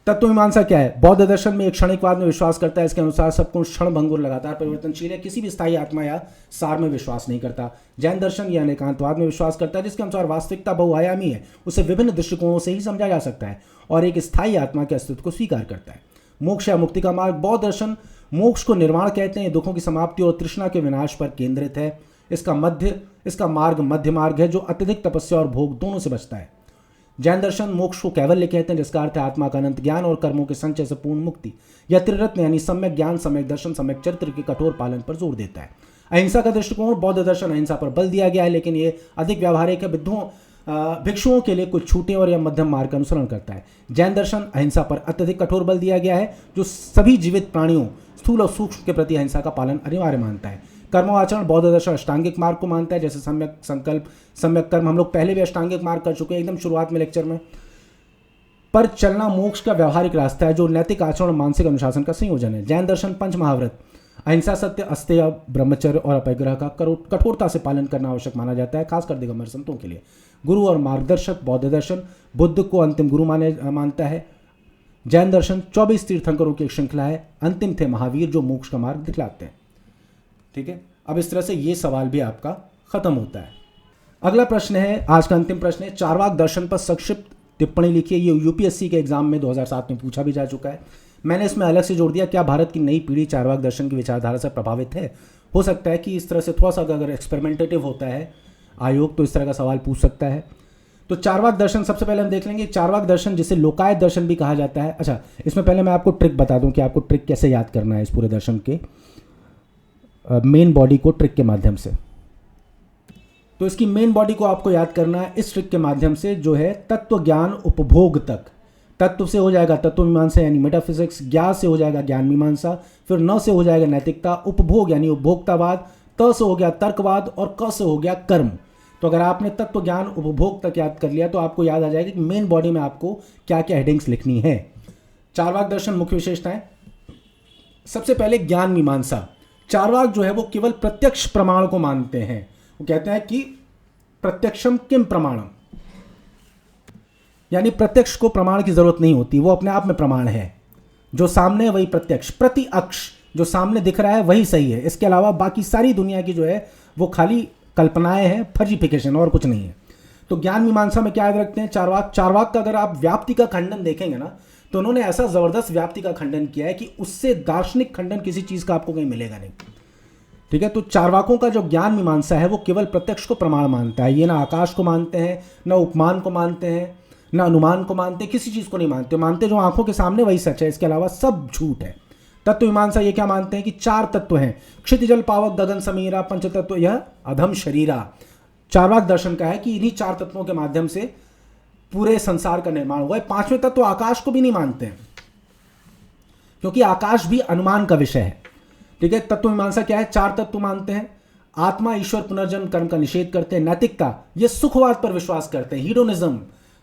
तत्व मीमांसा क्या है? बौद्ध दर्शन में एक क्षणिकवाद में विश्वास करता है। इसके अनुसार सब कुछ क्षणभंगुर, लगातार परिवर्तनशील है, किसी भी स्थायी आत्मा या सार में विश्वास नहीं करता। जैन दर्शन या अनेकांतवाद में विश्वास करता है, जिसके अनुसार वास्तविकता बहुआयामी है, उसे विभिन्न दृष्टिकोणों से ही समझा जा सकता है और एक स्थायी आत्मा के अस्तित्व को स्वीकार करता है। मोक्ष या मुक्ति का मार्ग, बौद्ध दर्शन मोक्ष को निर्वाण कहते हैं, दुखों की समाप्ति और तृष्णा के विनाश पर केंद्रित है। इसका मार्ग मध्य मार्ग है, जो अत्यधिक तपस्या और भोग दोनों से बचता है। जैन दर्शन मोक्ष को कैवल्य कहते हैं, जिसका अर्थ है आत्मा का अनंत ज्ञान और कर्मों के संचय से पूर्ण मुक्ति। यह त्रिरत्न यानी सम्यक ज्ञान, सम्यक दर्शन, सम्यक चरित्र के कठोर पालन पर जोर देता है। अहिंसा का दृष्टिकोण, बौद्ध दर्शन अहिंसा पर बल दिया गया है, लेकिन ये अधिक व्यावहारिक है। भिक्षुओं के लिए कुछ छूटें और यह मध्यम मार्ग का अनुसरण करता है। जैन दर्शन अहिंसा पर अत्यधिक कठोर बल दिया गया है, जो सभी जीवित प्राणियों स्थूल और सूक्ष्म के प्रति अहिंसा का पालन अनिवार्य मानता है। कर्माचरण, बौद्ध दर्शन अष्टांगिक मार्ग को मानता है, जैसे सम्यक संकल्प, सम्यक कर्म। हम लोग पहले भी अष्टांगिक मार्ग कर चुके हैं एकदम शुरुआत में लेक्चर में। पर चलना मोक्ष का व्यवहारिक रास्ता है, जो नैतिक आचरण और मानसिक अनुशासन का संयोजन है। जैन दर्शन पंच महाव्रत, अहिंसा, सत्य, अस्तेय, ब्रह्मचर्य और अपरिग्रह का कठोरता से पालन करना आवश्यक माना जाता है, खासकर दिगंबर संतों के लिए। गुरु और मार्गदर्शक, बौद्ध दर्शन बुद्ध को अंतिम गुरु मानता है। जैन दर्शन 24 तीर्थंकरों की एक श्रृंखला है, अंतिम थे महावीर जो मोक्ष का मार्ग दिखलाते हैं। ठीक है, अब इस तरह से ये सवाल भी आपका खत्म होता है। अगला प्रश्न है, आज का अंतिम प्रश्न है, चारवाक दर्शन पर संक्षिप्त टिप्पणी लिखिए। ये यूपीएससी के एग्जाम में 2007 में पूछा भी जा चुका है। मैंने इसमें अलग से जोड़ दिया, क्या भारत की नई पीढ़ी चारवाक दर्शन की विचारधारा से प्रभावित है? हो सकता है कि इस तरह से थोड़ा सा अगर एक्सपेरिमेंटेटिव होता है आयोग तो इस तरह का सवाल पूछ सकता है। तो चारवाक दर्शन सबसे पहले हम देख लेंगे। चारवाक दर्शन जिसे लोकायत दर्शन भी कहा जाता है। अच्छा, इसमें पहले मैं आपको ट्रिक बता दूं कि आपको ट्रिक कैसे याद करना है इस पूरे दर्शन के मेन बॉडी को ट्रिक के माध्यम से। तो इसकी मेन बॉडी को आपको याद करना है इस ट्रिक के माध्यम से, जो है तत्व ज्ञान उपभोग तक। तत्व से हो जाएगा तत्व मीमांसा यानी मेटाफिजिक्स, ज्ञान से हो जाएगा ज्ञान मीमांसा, फिर न से हो जाएगा नैतिकता, उपभोग यानी उपभोक्तावाद, त से हो गया तर्कवाद और क से हो गया कर्म। तो अगर आपने तत्व ज्ञान उपभोग तक याद कर लिया तो आपको याद आ जाएगा कि मेन बॉडी में आपको क्या क्या हेडिंग्स लिखनी है। चारवाक दर्शन मुख्य विशेषताएं, सबसे पहले ज्ञान मीमांसा। चारवाक जो है वो केवल प्रत्यक्ष प्रमाण को मानते हैं। वो कहते हैं कि प्रत्यक्षम किम प्रमाणम, यानी प्रत्यक्ष को प्रमाण की जरूरत नहीं होती, वो अपने आप में प्रमाण है। जो सामने है वही प्रत्यक्ष, प्रति अक्ष जो सामने दिख रहा है वही सही है, इसके अलावा बाकी सारी दुनिया की जो है वो खाली कल्पनाएं हैं, फर्जिफिकेशन, और कुछ नहीं है। तो ज्ञान मीमांसा में क्या याद रखते हैं, चारवाक का अगर आप व्याप्ति का खंडन देखेंगे ना, तो उन्होंने ऐसा जबरदस्त व्याप्ति का खंडन किया है कि उससे दार्शनिक खंडन किसी चीज का आपको कहीं मिलेगा नहीं। ठीक है, तो चारवाकों का जो ज्ञान मीमांसा है वो केवल प्रत्यक्ष को प्रमाण मानता है। ये ना आकाश को मानते हैं, ना उपमान को मानते हैं, ना अनुमान को मानते, किसी चीज को नहीं मानते जो आंखों के सामने वही सच है, इसके अलावा सब झूठ है। तत्व मीमांसा ये क्या मानते हैं कि 4 तत्व हैं, क्षितिजल पावक गगन समीरा पंच तत्व यह अधम शरीरा। चारवाक दर्शन का है कि इन्हीं 4 तत्वों के माध्यम से पूरे संसार का निर्माण हुआ है। 5वें तत्व आकाश को भी नहीं मानते हैं, क्योंकि आकाश भी अनुमान का विषय है। ठीक है, तत्व मीमांसा क्या है, 4 तत्व मानते हैं, आत्मा, ईश्वर, पुनर्जन्म, कर्म का निषेध करते हैं। नैतिकता, ये सुखवाद पर विश्वास करते हैं, हीडोनिज्म।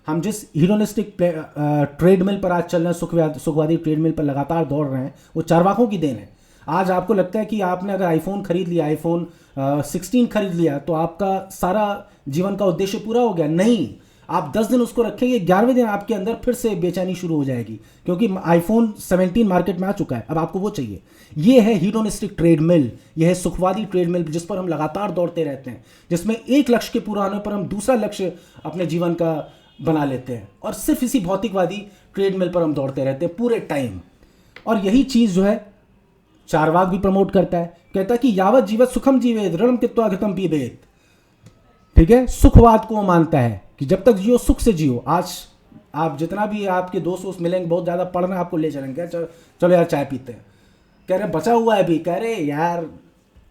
हम जिस हीडोनिस्टिक ट्रेडमिल पर आज चल रहे हैं, सुखवादी ट्रेडमिल पर लगातार दौड़ रहे हैं, वो चारवाकों की देन है। आज आपको लगता है कि आपने अगर आईफोन खरीद लिया, आईफोन 16 खरीद लिया, तो आपका सारा जीवन का उद्देश्य पूरा हो गया। नहीं, आप 10 दिन उसको रखेंगे, 11वें दिन आपके अंदर फिर से बेचैनी शुरू हो जाएगी, क्योंकि आईफोन 17 मार्केट में आ चुका है, अब आपको वो चाहिए। ये है हीडोनिस्टिक ट्रेडमिल, यह है सुखवादी ट्रेडमिल, जिस पर हम लगातार दौड़ते रहते हैं, जिसमें एक लक्ष्य के पूरा होने पर हम दूसरा लक्ष्य अपने जीवन का बना लेते हैं, और सिर्फ इसी भौतिकवादी ट्रेडमिल पर हम दौड़ते रहते हैं पूरे टाइम। और यही चीज़ जो है चारवाक भी प्रमोट करता है, कहता है कि यावत जीवत सुखम जीवेत ऋणम त्यक्त्वा घृतं पीबेत। ठीक है, सुखवाद को वो मानता है कि जब तक जियो सुख से जियो। आज आप जितना भी आपके दोस्त मिलेंगे, बहुत ज़्यादा पढ़ना आपको ले चलेंगे, चलो यार चाय पीते हैं, कह रहे बचा हुआ है अभी, कह रहे यार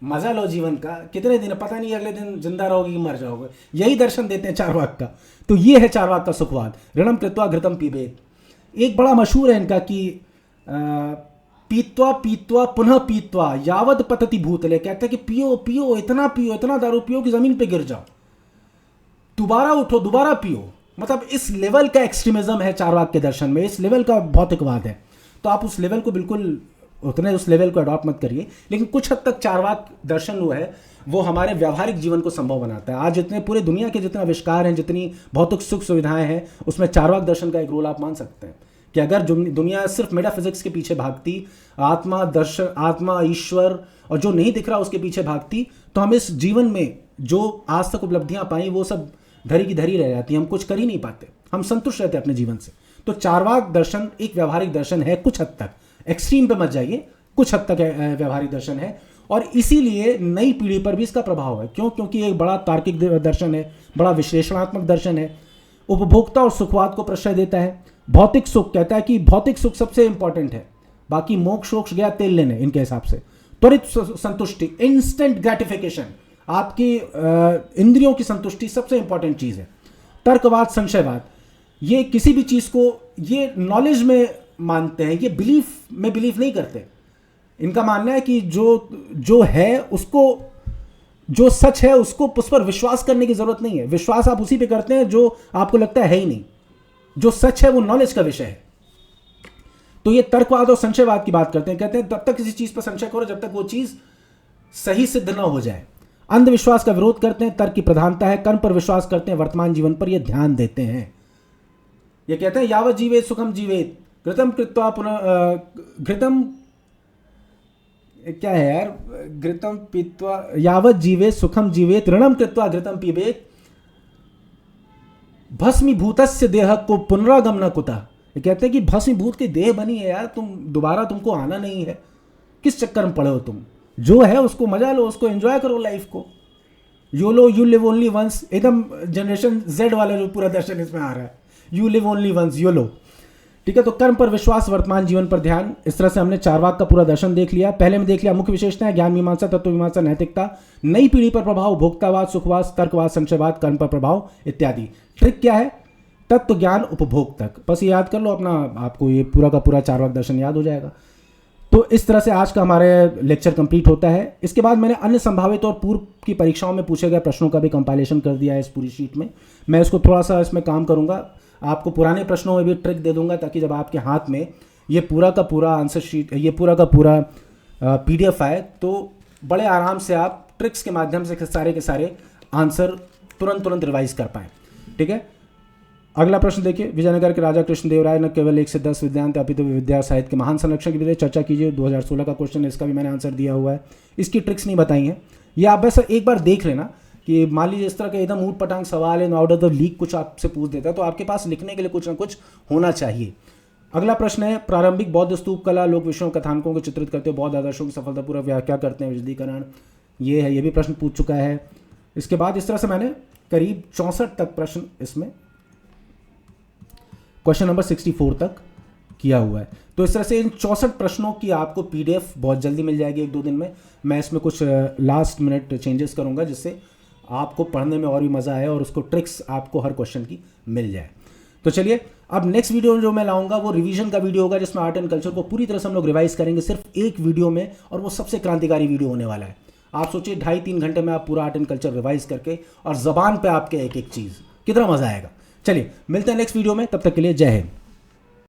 मजा लो जीवन का, कितने दिन पता नहीं अगले दिन जिंदा रहोगे कि मर जाओगे। यही दर्शन देते हैं चारवाक का। तो ये है चारवाक का सुखवाद, ऋणम कृत्वा घृतं पीबेत। एक बड़ा मशहूर है इनका कि पीत्वा पीत्वा पुनः पीत्वा यावद पतति भूतले। कहते हैं कि पियो पियो, इतना दारू पियो कि जमीन पे गिर जाओ, दोबारा उठो, दोबारा पियो। मतलब इस लेवल का एक्सट्रीमिज्म है चारवाक के दर्शन में, इस लेवल का भौतिकवाद है। तो आप उस लेवल को बिल्कुल उस लेवल को अडॉप्ट मत करिए, लेकिन कुछ हद तक चारवाक दर्शन वो है, वो हमारे व्यावहारिक जीवन को संभव बनाता है। आज जितने पूरे दुनिया के जितने आविष्कार हैं, जितनी भौतिक सुख सुविधाएं हैं, उसमें चारवाक दर्शन का एक रोल आप मान सकते हैं कि अगर दुनिया सिर्फ मेटाफिजिक्स के पीछे भागती, आत्मा, दर्शन, आत्मा, ईश्वर और जो नहीं दिख रहा उसके पीछे भागती, तो हम इस जीवन में जो आज तक उपलब्धियां पाई वो सब धरी की धरी रह जाती, हम कुछ कर ही नहीं पाते, हम संतुष्ट रहते अपने जीवन से। तो चारवाक दर्शन एक व्यवहारिक दर्शन है, कुछ हद तक, एक्सट्रीम पे मत जाइए, कुछ हद तक व्यवहारिक दर्शन है। और इसीलिए नई पीढ़ी पर भी इसका प्रभाव है। क्यों? क्योंकि एक बड़ा तार्किक दर्शन है, बड़ा विश्लेषणात्मक दर्शन है, उपभोक्ता और सुखवाद को प्रश्रय देता है। भौतिक सुख, कहता है कि भौतिक सुख सबसे इंपॉर्टेंट है, बाकी मोक्ष वोक्ष गया तेल लेने इनके हिसाब से। त्वरित संतुष्टि, इंस्टेंट ग्रेटिफिकेशन, आपकी इंद्रियों की संतुष्टि सबसे इंपॉर्टेंट चीज़ है। तर्कवाद, संशयवाद, ये किसी भी चीज़ को ये नॉलेज में मानते हैं, ये बिलीफ नहीं करते। इनका मानना है कि जो है उसको, जो सच है उसको, उस पर विश्वास करने की जरूरत नहीं है। विश्वास आप उसी पे करते हैं जो आपको लगता है ही नहीं। जो सच है वो नॉलेज का विषय है। तो ये तर्कवाद और संशयवाद की बात करते हैं, कहते हैं तब तक किसी चीज पर संशय करो जब तक वो चीज सही सिद्ध ना हो जाए। अंधविश्वास का विरोध करते हैं, तर्क की प्रधानता है, कर्म पर विश्वास करते हैं, वर्तमान जीवन पर ये ध्यान देते हैं। ये कहते हैं यावत जीवेत सुखम जीवेत घृतम कृत्वा पुनः घृतम, क्या है यार, घृतम पीत्वा यावत जीवेत सुखम जीवेत ऋणम कृत्वा घृतम पीबेत भस्मीभूतस्य देह को पुनरागमन कुतः। ये कहते हैं कि भस्मीभूत की देह बनी है यार, दोबारा तुमको आना नहीं है, किस चक्कर में पड़े हो तुम? जो है उसको मजा लो, उसको एंजॉय करो लाइफ को। यू लिव ओनली वंस, एकदम जनरेशन जेड वाला जो पूरा दर्शन इसमें आ रहा है, you live only once, yolo. ठीक है, तो कर्म पर विश्वास, वर्तमान जीवन पर ध्यान। इस तरह से हमने चारवाक का पूरा दर्शन देख लिया। पहले में देख लिया मुख्य विशेषताएं, ज्ञान मीमांसा, तत्व मीमांसा, नैतिकता, नई पीढ़ी पर प्रभाव, भोक्तावाद, सुखवाद, तर्कवाद, संशयवाद, कर्म पर प्रभाव इत्यादि। ट्रिक क्या है? तत्व ज्ञान उपभोग तक, बस ये याद कर लो अपना, आपको ये पूरा का पूरा चारवाक दर्शन याद हो जाएगा। तो इस तरह से आज का हमारे लेक्चर कंप्लीट होता है। इसके बाद मैंने अन्य संभावित और पूर्व की परीक्षाओं में पूछे गए प्रश्नों का भी कंपाइलेशन कर दिया है इस पूरी शीट में। मैं इसको थोड़ा सा इसमें काम करूंगा, आपको पुराने प्रश्नों में भी ट्रिक दे दूंगा, ताकि जब आपके हाथ में ये पूरा का पूरा आंसर शीट, ये पूरा का पूरा PDF आए, तो बड़े आराम से आप ट्रिक्स के माध्यम से सारे के सारे आंसर तुरंत रिवाइज कर पाएँ। ठीक है, अगला प्रश्न देखिए, विजयनगर के राजा कृष्णदेवराय न केवल 1 से 10 विद्वान थे अपितु विद्या साहित्य के महान संरक्षक भी थे। चर्चा कीजिए। 2016 का क्वेश्चन है, इसका भी मैंने आंसर दिया हुआ है। इसकी ट्रिक्स नहीं बताई हैं, ये आप बस एक बार देख लेना कि मान लीजिए इस तरह के एकदम ऊट पटांग सवाल है, आउट ऑफ द लीग कुछ आपसे पूछ देता है, तो आपके पास लिखने के लिए कुछ ना कुछ होना चाहिए। अगला प्रश्न है, प्रारंभिक बौद्ध स्तूप कला लोक विषयों कथानकों को चित्रित करते हुए बौद्ध आदर्शों की सफलतापूर्वक व्याख्या करते हैं विशदीकरण। ये है, ये भी प्रश्न पूछ चुका है। इसके बाद इस तरह से मैंने करीब 64 तक प्रश्न इसमें क्वेश्चन नंबर 64 तक किया हुआ है। तो इस तरह से इन 64 प्रश्नों की आपको पीडीएफ बहुत जल्दी मिल जाएगी 1-2 दिन में। मैं इसमें कुछ लास्ट मिनट चेंजेस करूंगा जिससे आपको पढ़ने में और भी मज़ा आए और उसको ट्रिक्स आपको हर क्वेश्चन की मिल जाए। तो चलिए, अब नेक्स्ट वीडियो जो मैं लाऊंगा वो रिवीजन का वीडियो होगा, जिसमें आर्ट एंड कल्चर को पूरी तरह से हम लोग रिवाइज करेंगे सिर्फ एक वीडियो में, और वो सबसे क्रांतिकारी वीडियो होने वाला है। आप सोचिए 2.5-3 घंटे में आप पूरा आर्ट एंड कल्चर रिवाइज करके और जबान पे आपके एक एक चीज़, कितना मज़ा आएगा। चलिए मिलते हैं नेक्स्ट वीडियो में, तब तक के लिए जय हिंद।